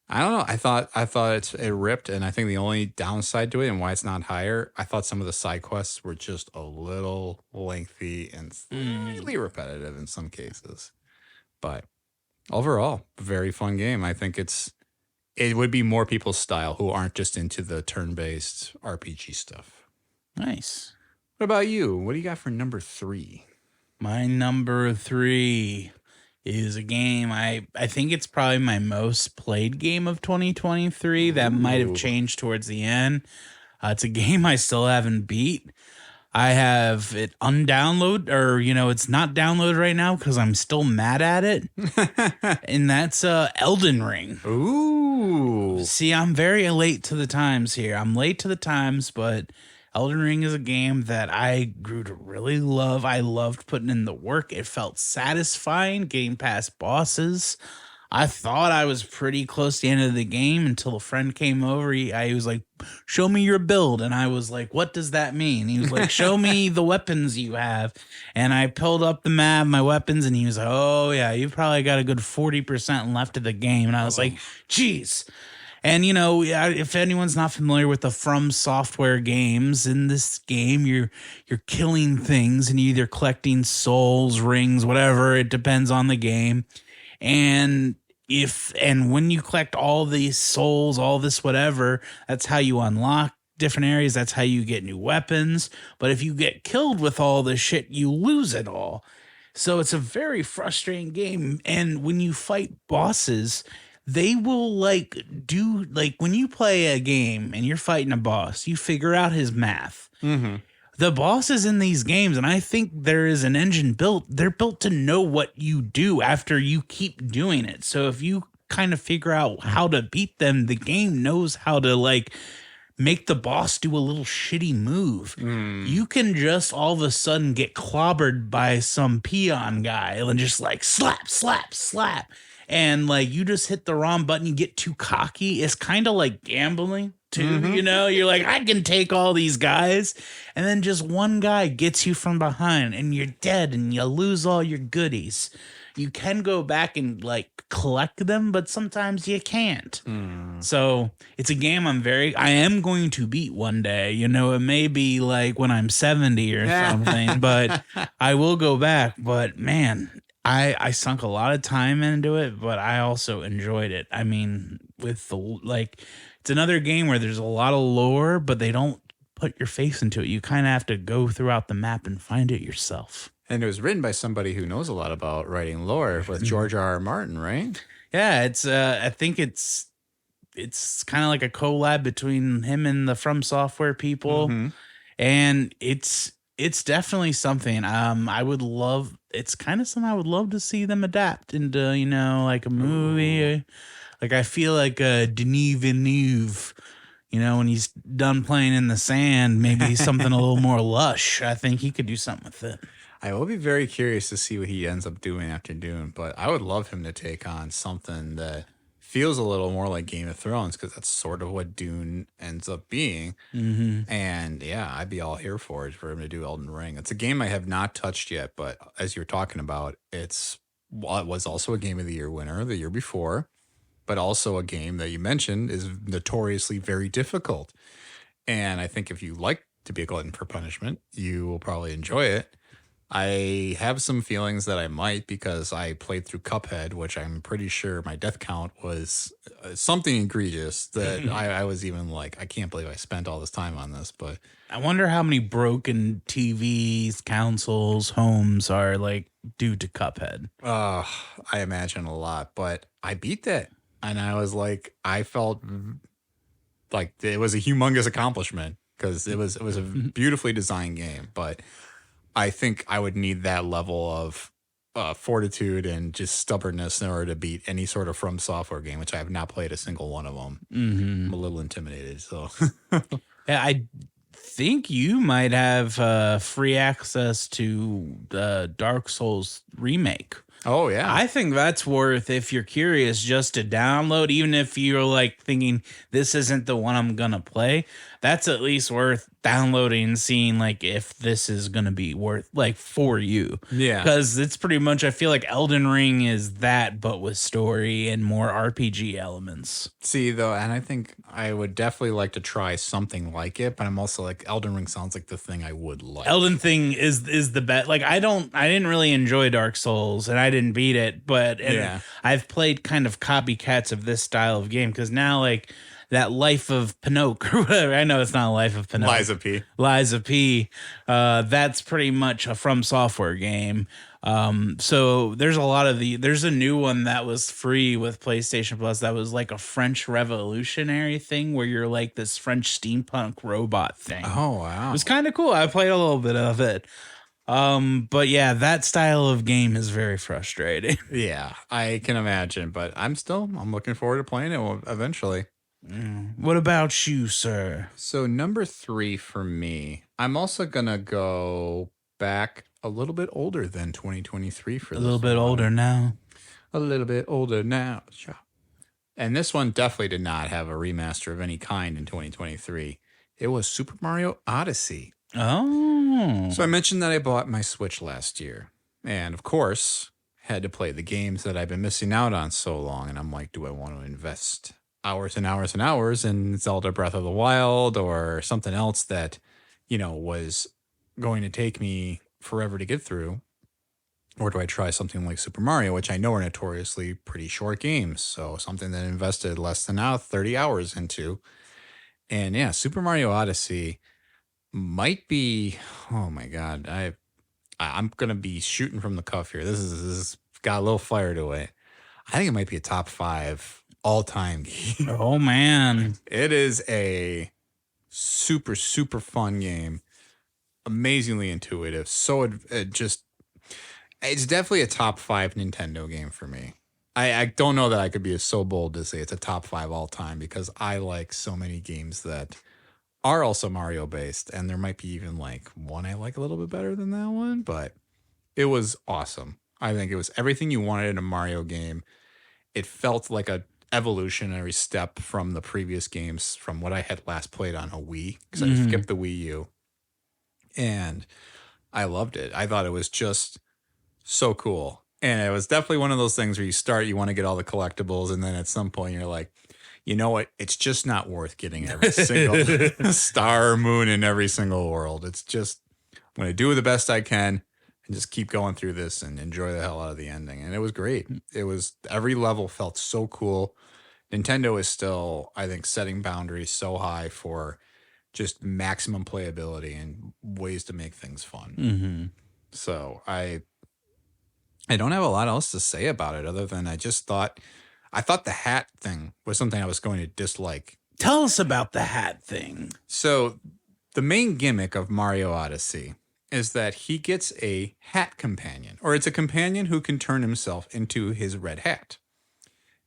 I don't know. I thought it ripped, and I think the only downside to it and why it's not higher, I thought some of the side quests were just a little lengthy and slightly repetitive in some cases. But overall, very fun game. I think it would be more people's style who aren't just into the turn-based RPG stuff. Nice. What about you? What do you got for number 3? My number 3 is a game. I think it's probably my most played game of 2023. That might have changed towards the end. It's a game I still haven't beat. I have it undownload, or it's not downloaded right now because I'm still mad at it. And that's Elden Ring. Ooh. See, I'm very late to the times here. I'm late to the times, but Elden Ring is a game that I grew to really love. I loved putting in the work. It felt satisfying getting past bosses. I thought I was pretty close to the end of the game until a friend came over. He was like, show me your build. And I was like, what does that mean? He was like, show me the weapons you have. And I pulled up the map, my weapons, and he was like, oh, yeah, you've probably got a good 40% left of the game. And I was like, geez. And, if anyone's not familiar with the From Software games, in this game, you're killing things and you're either collecting souls, rings, whatever. It depends on the game. And when you collect all these souls, all this whatever, that's how you unlock different areas. That's how you get new weapons. But if you get killed with all this shit, you lose it all. So it's a very frustrating game. And when you fight bosses, they will when you play a game and you're fighting a boss, you figure out his math. Mm-hmm. The bosses in these games, and I think there is an engine built, they're built to know what you do after you keep doing it. So if you kind of figure out how to beat them, the game knows how to make the boss do a little shitty move. You can just all of a sudden get clobbered by some peon guy and just slap, slap, slap. And you just hit the wrong button, you get too cocky. It's kind of like gambling too, You're like, I can take all these guys. And then just one guy gets you from behind and you're dead and you lose all your goodies. you can go back and like collect them, but sometimes you can't. So it's a game I am going to beat one day. You know, it may be like when I'm 70 or something, but I will go back. But man, I sunk a lot of time into it, but I also enjoyed it. I mean, with the like, it's another game where there's a lot of lore, but they don't put your face into it. You kind of have to go throughout the map and find it yourself. And it was written by somebody who knows a lot about writing lore with George R.R. Martin, right? Yeah, it's I think it's kind of like a collab between him and the From Software people, and it's definitely something. It's kind of something I would love to see them adapt into, you know, like a movie. Like I feel like Denis Villeneuve, you know, when he's done playing in the sand, maybe something a little more lush. I think he could do something with it. I will be very curious to see what he ends up doing after Dune, but I would love him to take on something that feels a little more like Game of Thrones, because that's sort of what Dune ends up being. And yeah, I'd be all here for it, for him to do Elden Ring. It's a game I have not touched yet, but as you're talking about, it was also a Game of the Year winner the year before, but also a game that you mentioned is notoriously very difficult. And I think if you like to be a glutton for punishment, you will probably enjoy it. I have some feelings that I might, because I played through Cuphead, which I'm pretty sure my death count was something egregious that I was even like, I can't believe I spent all this time on this. But I wonder how many broken TVs, consoles, homes are like due to Cuphead. I imagine a lot, but I beat that. And I was like, I felt like it was a humongous accomplishment, because it was a beautifully designed game. But I think I would need that level of fortitude and just stubbornness in order to beat any sort of From Software game, which I have not played a single one of them. I'm a little intimidated. So Yeah, I think you might have free access to the Dark Souls remake. oh yeah, I think that's worth, if you're curious, just to download, even if you're like thinking this isn't the one I'm gonna play. That's at least worth downloading and seeing like if this is gonna be worth like for you. Yeah. Because it's pretty much, I feel like Elden Ring is that, but with story and more RPG elements. See though, and I think I would definitely like to try something like it, but I'm also like, Elden Ring sounds like the thing I would like. Elden Thing is the best. Like I didn't really enjoy Dark Souls, and I didn't beat it, but I've played kind of copycats of this style of game, because now like that Life of Pinocchio or whatever. I know it's not Life of Pinocchio. Liza P. That's pretty much a From Software game. So there's there's a new one that was free with PlayStation Plus that was like a French revolutionary thing where you're like this French steampunk robot thing. Oh wow. It was kind of cool. I played a little bit of it. But yeah, that style of game is very frustrating. Yeah, I can imagine, but I'm looking forward to playing it eventually. What about you, sir? So number 3 for me, I'm also gonna go back a little bit older than 2023 for A this little bit one. older now. A little bit older now. And this one definitely did not have a remaster of any kind in 2023. It was Super Mario Odyssey. Oh. So I mentioned that I bought my Switch last year. And of course, had to play the games that I've been missing out on so long. And I'm like, do I want to invest hours and hours and hours in Zelda Breath of the Wild or something else that, you know, was going to take me forever to get through? Or do I try something like Super Mario, which I know are notoriously pretty short games? So something that I invested less than 30 hours into. And yeah, Super Mario Odyssey might be, oh my God, I'm going to be shooting from the cuff here. This is got a little fire to it. I think it might be a top 5 all-time game. Oh man. It is a super, super fun game. Amazingly intuitive. So it's definitely a top 5 Nintendo game for me. I don't know that I could be so bold to say it's a top 5 all time, because I like so many games that are also Mario based, and there might be even like one I like a little bit better than that one, but it was awesome. I think it was everything you wanted in a Mario game. It felt like a evolutionary step from the previous games, from what I had last played on a Wii, because I skipped the Wii U. And I loved it. I thought it was just so cool. And it was definitely one of those things where you start, you want to get all the collectibles, and then at some point you're like, you know what? It's just not worth getting every single star or moon in every single world. It's just, I'm going to do the best I can and just keep going through this and enjoy the hell out of the ending. And it was great. It was, every level felt so cool. Nintendo is still, I think, setting boundaries so high for just maximum playability and ways to make things fun. Mm-hmm. So I don't have a lot else to say about it other than I thought the hat thing was something I was going to dislike. Tell us about the hat thing. So the main gimmick of Mario Odyssey is that he gets a hat companion, or it's a companion who can turn himself into his red hat.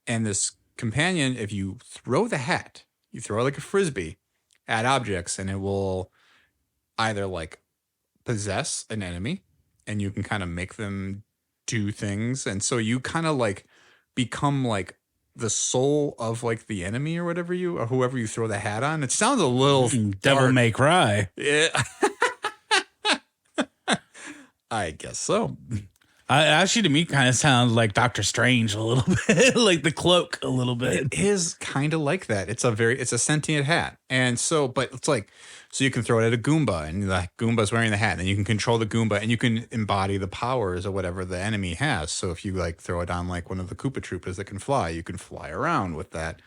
And this companion, if you throw the hat, you throw it like a frisbee at objects, and it will either like possess an enemy, and you can kind of make them do things. And so you kind of like become like the soul of like the enemy or whatever or whoever you throw the hat on. It sounds a little Devil May Cry. Yeah. I guess so. Actually, to me, kind of sounds like Doctor Strange a little bit, like the cloak a little bit. It is kind of like that. It's a sentient hat. And so, but it's like, so you can throw it at a Goomba, and the Goomba's wearing the hat, and then you can control the Goomba, and you can embody the powers of whatever the enemy has. So if you like throw it on like one of the Koopa Troopas that can fly, you can fly around with that.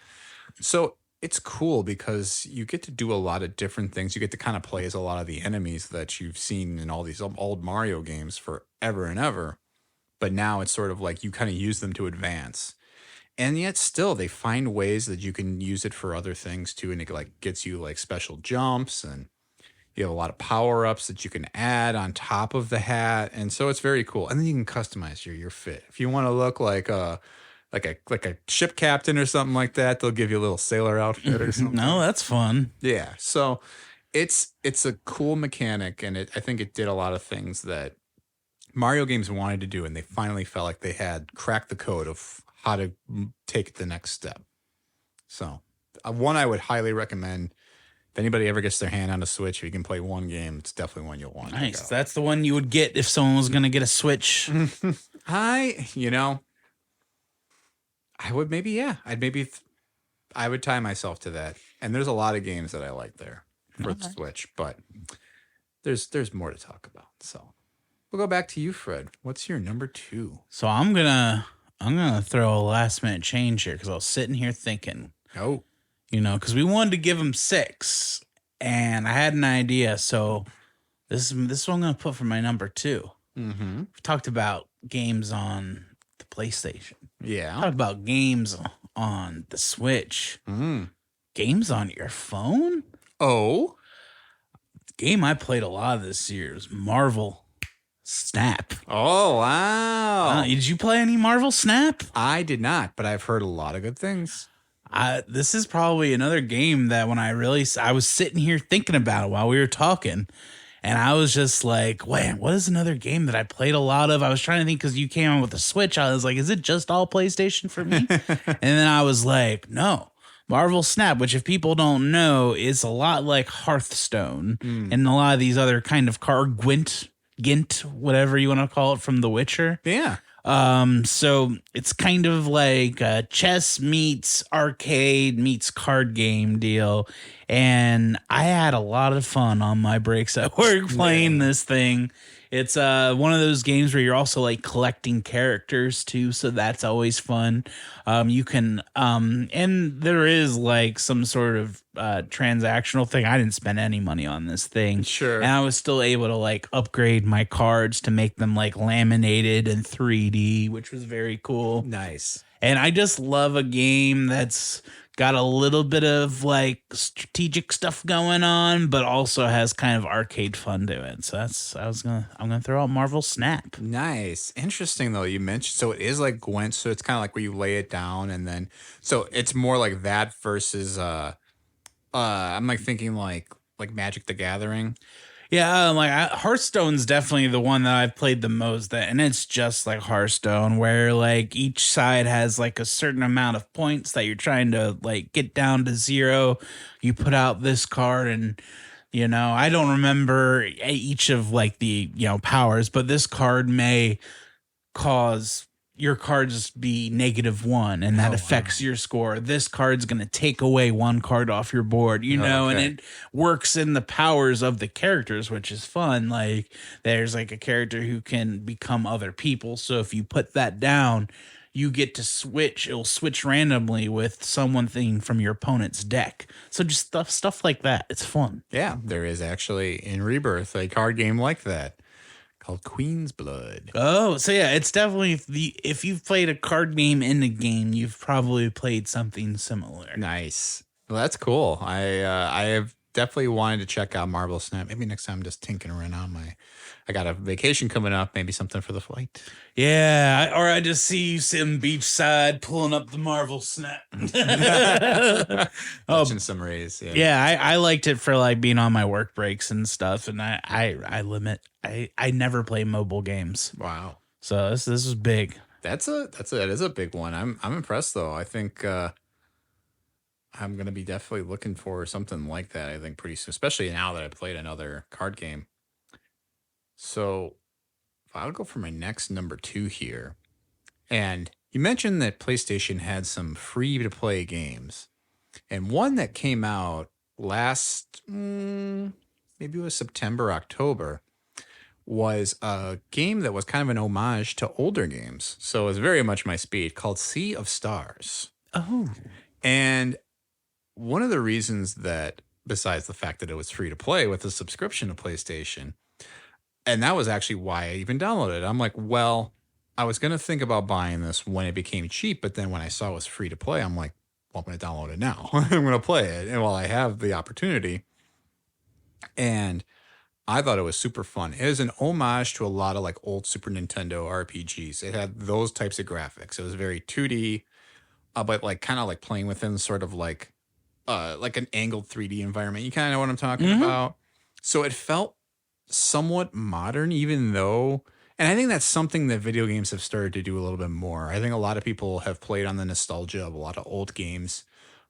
So it's cool because you get to do a lot of different things. You get to kind of play as a lot of the enemies that you've seen in all these old Mario games forever and ever. But now it's sort of like you kind of use them to advance. And yet still they find ways that you can use it for other things too. And it like gets you like special jumps, and you have a lot of power-ups that you can add on top of the hat. And so it's very cool. And then you can customize your fit. If you want to look like a ship captain or something like that, they'll give you a little sailor outfit or something. No, that's fun. Yeah. So it's a cool mechanic, and I think it did a lot of things that Mario games wanted to do, and they finally felt like they had cracked the code of how to take it the next step. So one I would highly recommend. If anybody ever gets their hand on a Switch, if you can play one game, it's definitely one you'll want. Nice. That's the one you would get if someone was going to get a Switch. I would maybe, yeah. I would tie myself to that. And there's a lot of games that I like there for the Switch, but there's more to talk about. So we'll go back to you, Fred. What's your number 2? So I'm gonna throw a last minute change here because I was sitting here thinking, because we wanted to give him 6, and I had an idea. So this is what I'm gonna put for my number 2. Mm-hmm. We've talked about games on the PlayStation. Yeah. Talked about games on the Switch. Mm. Games on your phone. Oh, The game I played a lot of this year was Marvel Snap. Oh, wow. Did you play any Marvel Snap? I did not, but I've heard a lot of good things. This is probably another game that when I was sitting here thinking about it while we were talking, and I was just like, wait, what is another game that I played a lot of? I was trying to think because you came on with the Switch. I was like, is it just all PlayStation for me? And then I was like, no. Marvel Snap, which if people don't know, is a lot like Hearthstone and a lot of these other kind of Gint, whatever you want to call it, from The Witcher. Yeah. So it's kind of like a chess meets arcade meets card game deal. And I had a lot of fun on my breaks at work playing this thing. It's one of those games where you're also like collecting characters too, so that's always fun. You can and there is like some sort of transactional thing. I didn't spend any money on this thing. Sure. And I was still able to like upgrade my cards to make them like laminated and 3D, which was very cool. Nice. And I just love a game that's got a little bit of like strategic stuff going on, but also has kind of arcade fun to it. So I'm gonna throw out Marvel Snap. Nice. Interesting though. You mentioned, so it is like Gwent, so it's kind of like where you lay it down and then, so it's more like that versus I'm like thinking like Magic the Gathering. Yeah, Hearthstone's definitely the one that I've played the most, and it's just like Hearthstone, where like each side has like a certain amount of points that you're trying to like get down to 0. You put out this card, and I don't remember each of like the powers, but this card may cause your cards be -1, and that affects your score. This card's going to take away one card off your board, you know, and it works in the powers of the characters, which is fun. Like there's like a character who can become other people. So if you put that down, you get to switch. It'll switch randomly with someone thing from your opponent's deck. So just stuff like that. It's fun. Yeah, there is actually in Rebirth a card game like that called Queen's Blood. Oh, so yeah, it's definitely if you've played a card game in a game, you've probably played something similar. Nice. Well, that's cool. I have definitely wanted to check out Marble Snap. Maybe next time I'm just tinkering around on I got a vacation coming up, maybe something for the flight. Yeah, or I just see you sitting beachside pulling up the Marvel Snap. Watching some rays. Yeah. Yeah, I liked it for like being on my work breaks and stuff, and I limit. I never play mobile games. Wow. So this is big. That is a big one. I'm impressed though. I think I'm gonna be definitely looking for something like that. I think pretty soon, especially now that I played another card game. So I'll go for my next number 2 here. And you mentioned that PlayStation had some free to play games, and one that came out last maybe it was September, October, was a game that was kind of an homage to older games. So it was very much my speed, called Sea of Stars. Oh. And one of the reasons that, besides the fact that it was free to play with a subscription to PlayStation, and that was actually why I even downloaded it. I'm like, well, I was going to think about buying this when it became cheap, but then when I saw it was free to play, I'm like, well, I'm going to download it now. I'm going to play it. And while I have the opportunity, and I thought it was super fun. It is an homage to a lot of like old Super Nintendo RPGs. It had those types of graphics. It was very 2D, but like kind of like playing within sort of like an angled 3D environment. You kind of know what I'm talking about. So it felt somewhat modern, even though, and I think that's something that video games have started to do a little bit more. I think a lot of people have played on the nostalgia of a lot of old games.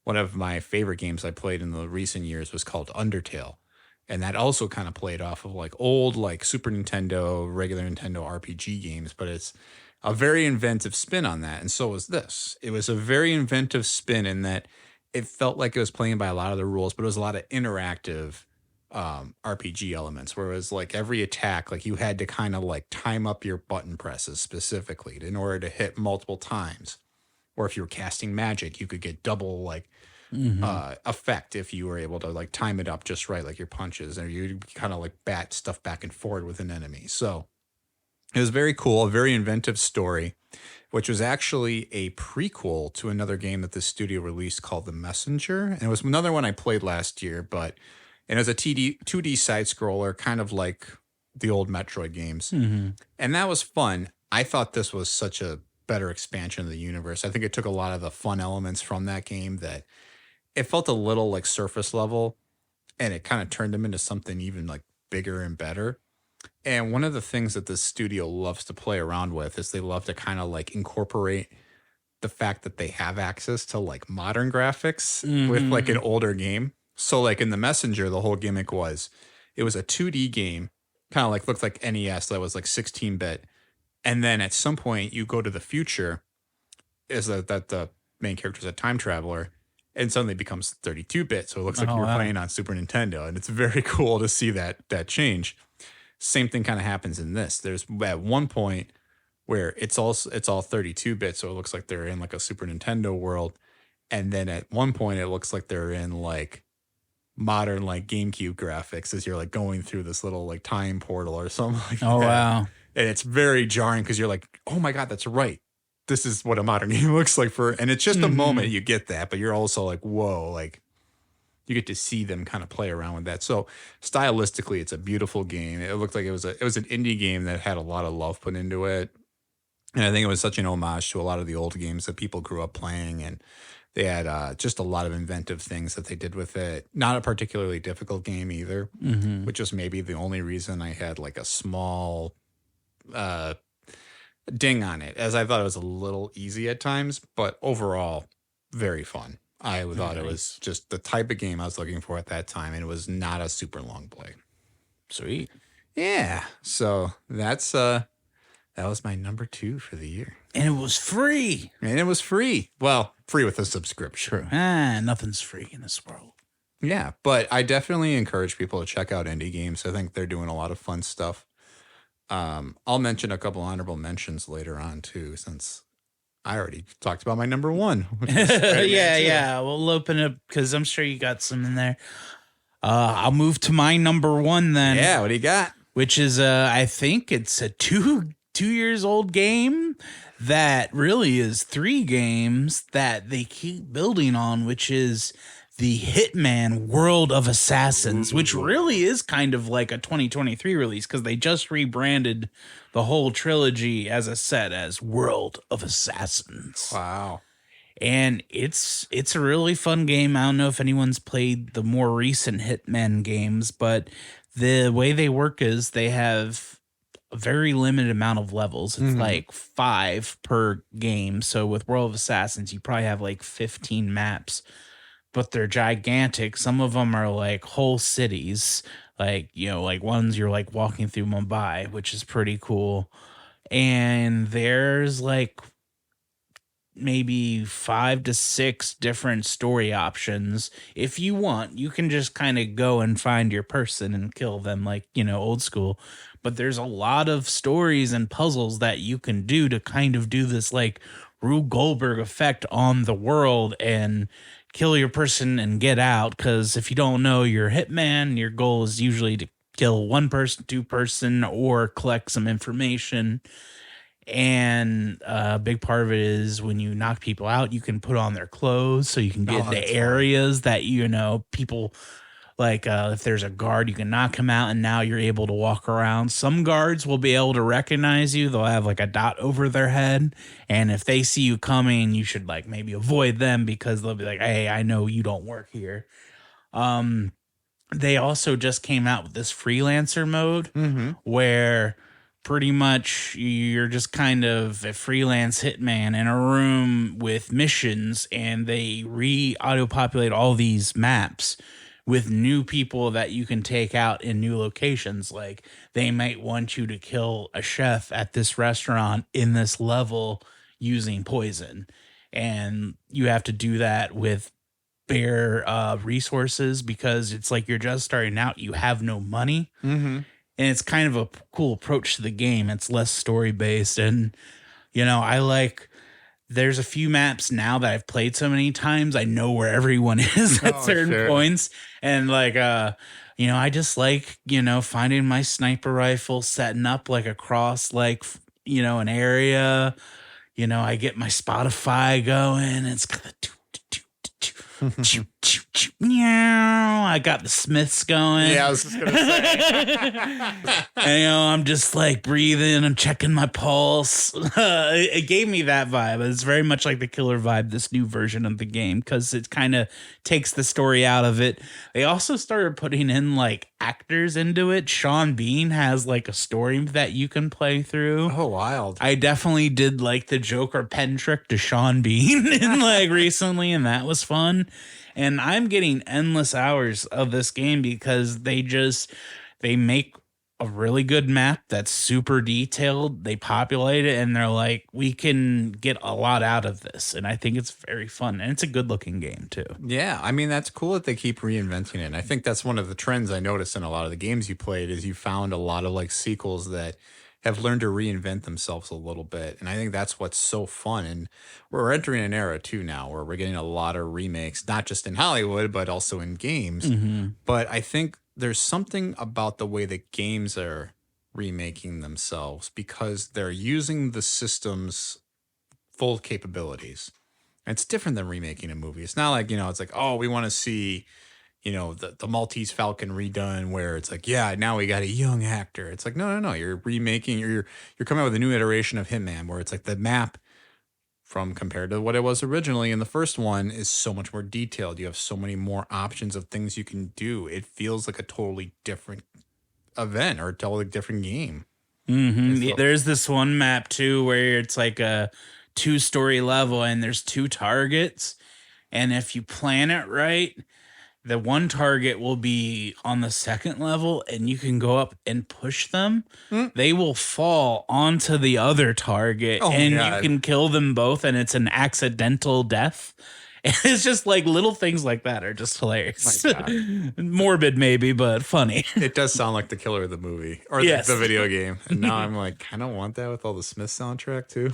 One of my favorite games I played in the recent years was called Undertale. And that also kind of played off of like old, like Super Nintendo, regular Nintendo RPG games, but it's a very inventive spin on that. And so was this. It was a very inventive spin in that it felt like it was playing by a lot of the rules, but it was a lot of interactive RPG elements, where it was like every attack, like you had to kind of like time up your button presses specifically in order to hit multiple times. Or if you were casting magic, you could get double like effect if you were able to like time it up just right, like your punches, or you kind of like bat stuff back and forward with an enemy. So it was very cool, a very inventive story, which was actually a prequel to another game that the studio released called The Messenger. And it was another one I played last year, but it was a 2D side scroller, kind of like the old Metroid games. And that was fun. I thought this was such a better expansion of the universe. I think it took a lot of the fun elements from that game that it felt a little like surface level, and it kind of turned them into something even like bigger and better. And one of the things that the studio loves to play around with is they love to kind of like incorporate the fact that they have access to like modern graphics with like an older game. So like in The Messenger, the whole gimmick was it was a 2D game, kind of like looked like NES that was like 16-bit. And then at some point you go to the future, is that the main character is a time traveler, and suddenly becomes 32-bit. So it looks like you're playing on Super Nintendo, and it's very cool to see that change. Same thing kind of happens in this. There's at one point where it's all 32-bit, so it looks like they're in like a Super Nintendo world, and then at one point it looks like they're in like modern like GameCube graphics as you're like going through this little like time portal or something like that. Oh wow. And it's very jarring because you're like, oh my God, that's right. This is what a modern game looks like and it's just a moment you get that, but you're also like, whoa, like you get to see them kind of play around with that. So stylistically, it's a beautiful game. It looked like it was an indie game that had a lot of love put into it. And I think it was such an homage to a lot of the old games that people grew up playing. And they had just a lot of inventive things that they did with it. Not a particularly difficult game either, which was maybe the only reason I had like a small ding on it, as I thought it was a little easy at times, but overall very fun. I thought it was just the type of game I was looking for at that time, and it was not a super long play. Sweet. Yeah, so that's That was my number 2 for the year. And it was free. And it was free. Well, free with a subscription. Nothing's free in this world. Yeah, but I definitely encourage people to check out indie games. I think they're doing a lot of fun stuff. I'll mention a couple honorable mentions later on, too, since I already talked about my number 1. Which is Yeah. We'll open it because I'm sure you got some in there. I'll move to my number 1 then. Yeah, what do you got? Which is, I think it's a 2 years old game that really is 3 games that they keep building on, which is the Hitman World of Assassins, which really is kind of like a 2023 release because they just rebranded the whole trilogy as a set as World of Assassins. Wow. And it's a really fun game. I don't know if anyone's played the more recent Hitman games, but the way they work is they have a very limited amount of levels. It's like 5 per game. So with World of Assassins, you probably have like 15 maps, but they're gigantic. Some of them are like whole cities, like, you know, like ones you're like walking through Mumbai, which is pretty cool. And there's like maybe 5 to 6 different story options. If you want, you can just kind of go and find your person and kill them like, you know, old school. But there's a lot of stories and puzzles that you can do to kind of do this like Rube Goldberg effect on the world and kill your person and get out. Because if you don't know, you're a hitman, your goal is usually to kill 1 person, 2 person, or collect some information. And a big part of it is when you knock people out, you can put on their clothes so you can get into areas that, you know, people like if there's a guard, you can knock him out and now you're able to walk around. Some guards will be able to recognize you. They'll have like a dot over their head. And if they see you coming, you should like maybe avoid them because they'll be like, hey, I know you don't work here. They also just came out with this freelancer mode where pretty much you're just kind of a freelance hitman in a room with missions, and they auto-populate all these maps with new people that you can take out in new locations. Like they might want you to kill a chef at this restaurant in this level using poison, and you have to do that with bare resources because it's like you're just starting out, you have no money. And it's kind of a cool approach to the game. It's less story based. And, you know, there's a few maps now that I've played so many times. I know where everyone is at certain points. And like, you know, I just like, you know, finding my sniper rifle, setting up like across like, you know, an area. You know, I get my Spotify going. It's got the I got the Smiths going. Yeah, I was just gonna say. And, you know, I'm just like breathing. I'm checking my pulse. It gave me that vibe. It's very much like the killer vibe, this new version of the game, because it kind of takes the story out of it. They also started putting in like actors into it. Sean Bean has like a story that you can play through. Oh, wild. I definitely did like the Joker pen trick to Sean Bean in like recently, and that was fun. And I'm getting endless hours of this game because they make a really good map that's super detailed. They populate it and they're like, we can get a lot out of this. And I think it's very fun. And it's a good looking game too. Yeah. I mean, that's cool that they keep reinventing it. And I think that's one of the trends I noticed in a lot of the games you played is you found a lot of like sequels that have learned to reinvent themselves a little bit. And I think that's what's so fun. And we're entering an era too now where we're getting a lot of remakes, not just in Hollywood, but also in games. But I think there's something about the way that games are remaking themselves because they're using the system's full capabilities. And it's different than remaking a movie. It's not like, you know, it's like, oh, we want to see, you know, the Maltese Falcon redone where it's like, yeah, now we got a young actor. It's like, no. You're remaking, you're coming out with a new iteration of Hitman where it's like the map from compared to what it was originally in the first one is so much more detailed. You have so many more options of things you can do. It feels like a totally different event or a totally different game. There's this one map too where it's like a 2-story level and there's 2 targets. And if you plan it right, the one target will be on the second level and you can go up and push them. They will fall onto the other target and you can kill them both, and it's an accidental death. And it's just like little things like that are just hilarious. Morbid maybe, but funny. It does sound like the killer of the movie or the video game. And now I'm like, kind of want that with all the Smith soundtrack too.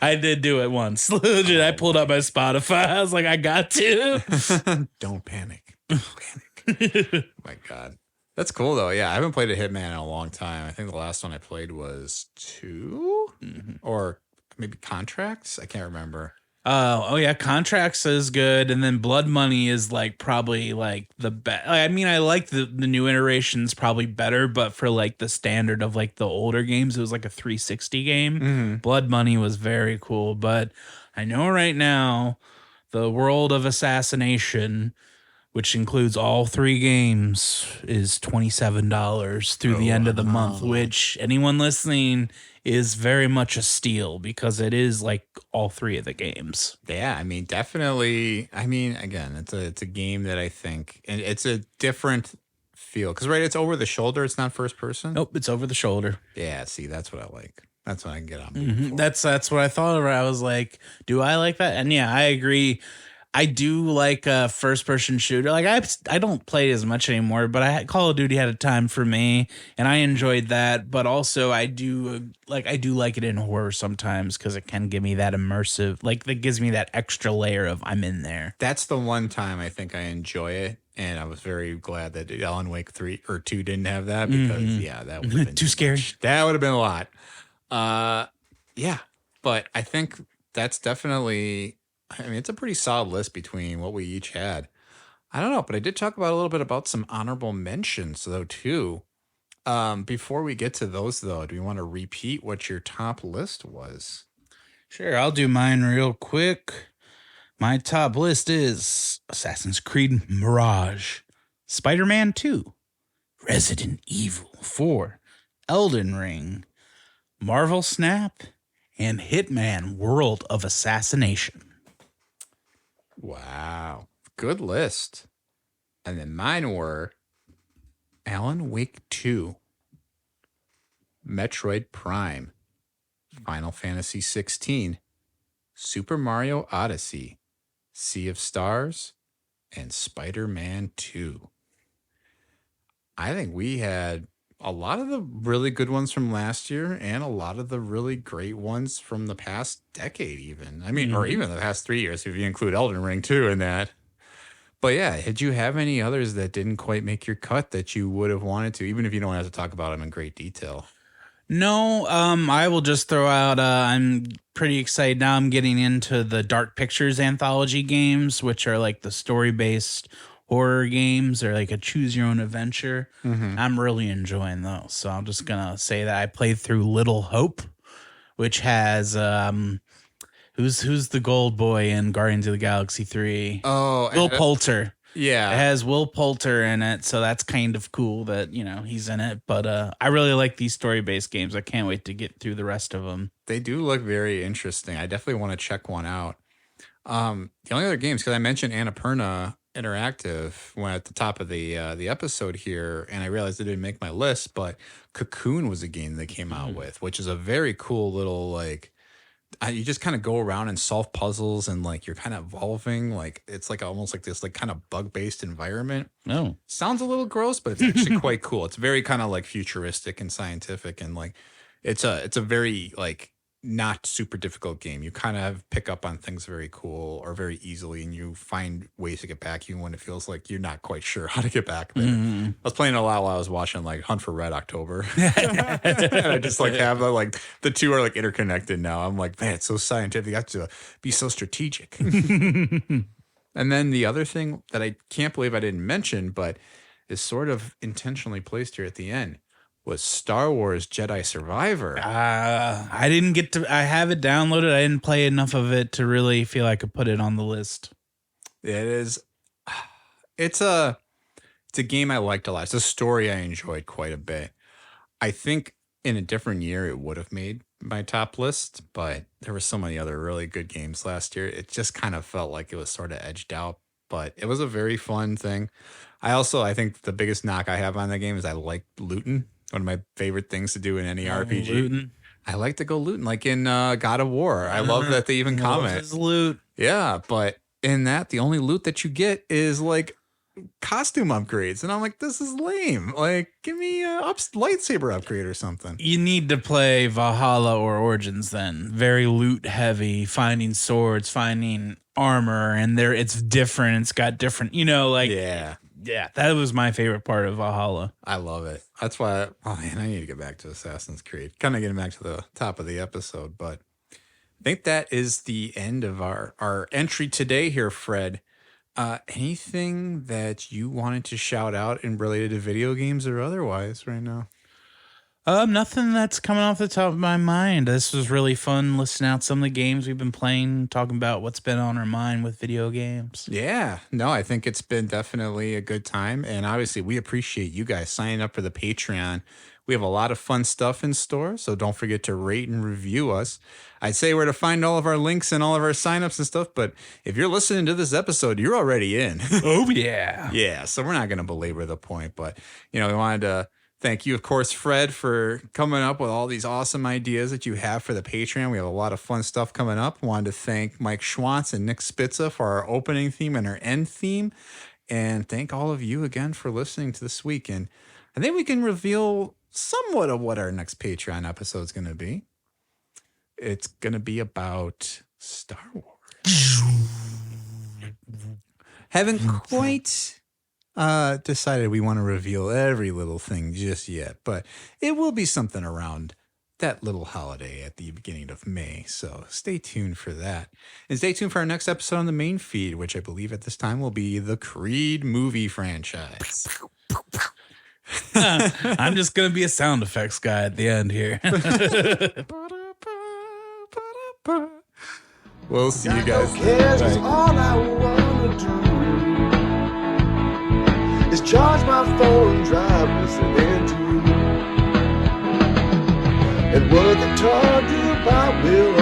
I did do it once. Legit, I pulled up my Spotify. I was like, I got to. Don't panic. Don't panic. My God. That's cool though. Yeah, I haven't played a Hitman in a long time. I think the last one I played was 2 or maybe Contracts. I can't remember. Oh yeah, Contracts is good, and then Blood Money is like probably like the best. I mean, I like the new iterations probably better, but for like the standard of like the older games, it was like a 360 game. Blood Money was very cool, but I know right now the World of Assassination, which includes all 3 games, is $27 through the end of the month, which anyone listening is very much a steal because it is like all 3 of the games. Yeah, I mean, definitely. I mean, again, it's a game that I think, and it's a different feel because it's over the shoulder. It's not first person. Nope, it's over the shoulder. Yeah, see, that's what I like. That's what I can get on. That's what I thought of. I was like, do I like that? And yeah, I agree. I do like a first-person shooter. Like I don't play as much anymore, but Call of Duty had a time for me, and I enjoyed that. But also, I do like it in horror sometimes because it can give me that immersive, like that gives me that extra layer of I'm in there. That's the one time I think I enjoy it, and I was very glad that Alan Wake 3 or 2 didn't have that because that would have been too scary. That would have been a lot. Yeah, but I think that's definitely. I mean, it's a pretty solid list between what we each had. I don't know, but I did talk about a little bit about some honorable mentions, though, too. Before we get to those, though, do we want to repeat what your top list was? Sure, I'll do mine real quick. My top list is Assassin's Creed Mirage, Spider-Man 2, Resident Evil 4, Elden Ring, Marvel Snap, and Hitman World of Assassination. Wow. Good list. And then mine were Alan Wake 2, Metroid Prime, Final Fantasy 16, Super Mario Odyssey, Sea of Stars, and Spider-Man 2. I think we had a lot of the really good ones from last year and a lot of the really great ones from the past decade even. I mean, or even the past 3 years if you include Elden Ring too in that. But yeah, did you have any others that didn't quite make your cut that you would have wanted to, even if you don't have to talk about them in great detail? No, I will just throw out, I'm pretty excited now. I'm getting into the Dark Pictures anthology games, which are like the story-based horror games or like a choose your own adventure. I'm really enjoying those. So I'm just going to say that I played through Little Hope, which has, who's the gold boy in Guardians of the Galaxy 3? Oh, Will Poulter. Yeah. It has Will Poulter in it, so that's kind of cool that, he's in it. But I really like these story-based games. I can't wait to get through the rest of them. They do look very interesting. I definitely want to check one out. The only other games, because I mentioned Annapurna Interactive when at the top of the episode here, and I realized it didn't make my list, but Cocoon was a game they came out with, which is a very cool little, like, you just kind of go around and solve puzzles and like you're kind of evolving, like it's like almost like this like kind of bug-based environment. Oh, sounds a little gross, but it's actually quite cool. It's very kind of like futuristic and scientific, and like it's a very like not super difficult game. You kind of pick up on things very cool or very easily, and you find ways to get back even when it feels like you're not quite sure how to get back there. I was playing it a lot while I was watching like Hunt for Red October. And I just like have like the two are like interconnected now. I'm like, man, it's so scientific. You have to be so strategic. And then the other thing that I can't believe I didn't mention, but is sort of intentionally placed here at the end, was Star Wars Jedi Survivor. I didn't get to. I have it downloaded. I didn't play enough of it to really feel I could put it on the list. It is. It's a game I liked a lot. It's a story I enjoyed quite a bit. I think in a different year it would have made my top list, but there were so many other really good games last year. It just kind of felt like it was sort of edged out, but it was a very fun thing. I think the biggest knock I have on the game is I like looting. One of my favorite things to do in any RPG. Looting. I like to go looting, like in God of War. I love that they even comment. His loot. Yeah, but in that, the only loot that you get is like costume upgrades, and I'm like, this is lame. Like, give me a lightsaber upgrade or something. You need to play Valhalla or Origins then. Very loot heavy, finding swords, finding armor, and it's different. It's got different, yeah, that was my favorite part of Valhalla. I love it. That's why, I need to get back to Assassin's Creed. Kind of getting back to the top of the episode, but I think that is the end of our entry today here, Fred. Anything that you wanted to shout out in related to video games or otherwise right now? Nothing that's coming off the top of my mind. This was really fun listening out some of the games we've been playing, talking about what's been on our mind with video games. Yeah, no, I think it's been definitely a good time. And obviously we appreciate you guys signing up for the Patreon. We have a lot of fun stuff in store, so don't forget to rate and review us. I'd say where to find all of our links and all of our signups and stuff, but if you're listening to this episode, you're already in. Oh, yeah. Yeah, so we're not going to belabor the point, but, we wanted to thank you, of course, Fred, for coming up with all these awesome ideas that you have for the Patreon. We have a lot of fun stuff coming up. Wanted to thank Mike Schwantz and Nick Spitza for our opening theme and our end theme, and thank all of you again for listening to this week. And I think we can reveal somewhat of what our next Patreon episode is going to be. It's going to be about Star Wars. Haven't quite decided we want to reveal every little thing just yet, but it will be something around that little holiday at the beginning of May. So stay tuned for that. And stay tuned for our next episode on the main feed, which I believe at this time will be the Creed movie franchise. I'm just going to be a sound effects guy at the end here. We'll see you guys Cares, 'cause then. Bye. all I wanna do is charge my phone, drive, listening to you. And what they taught you about will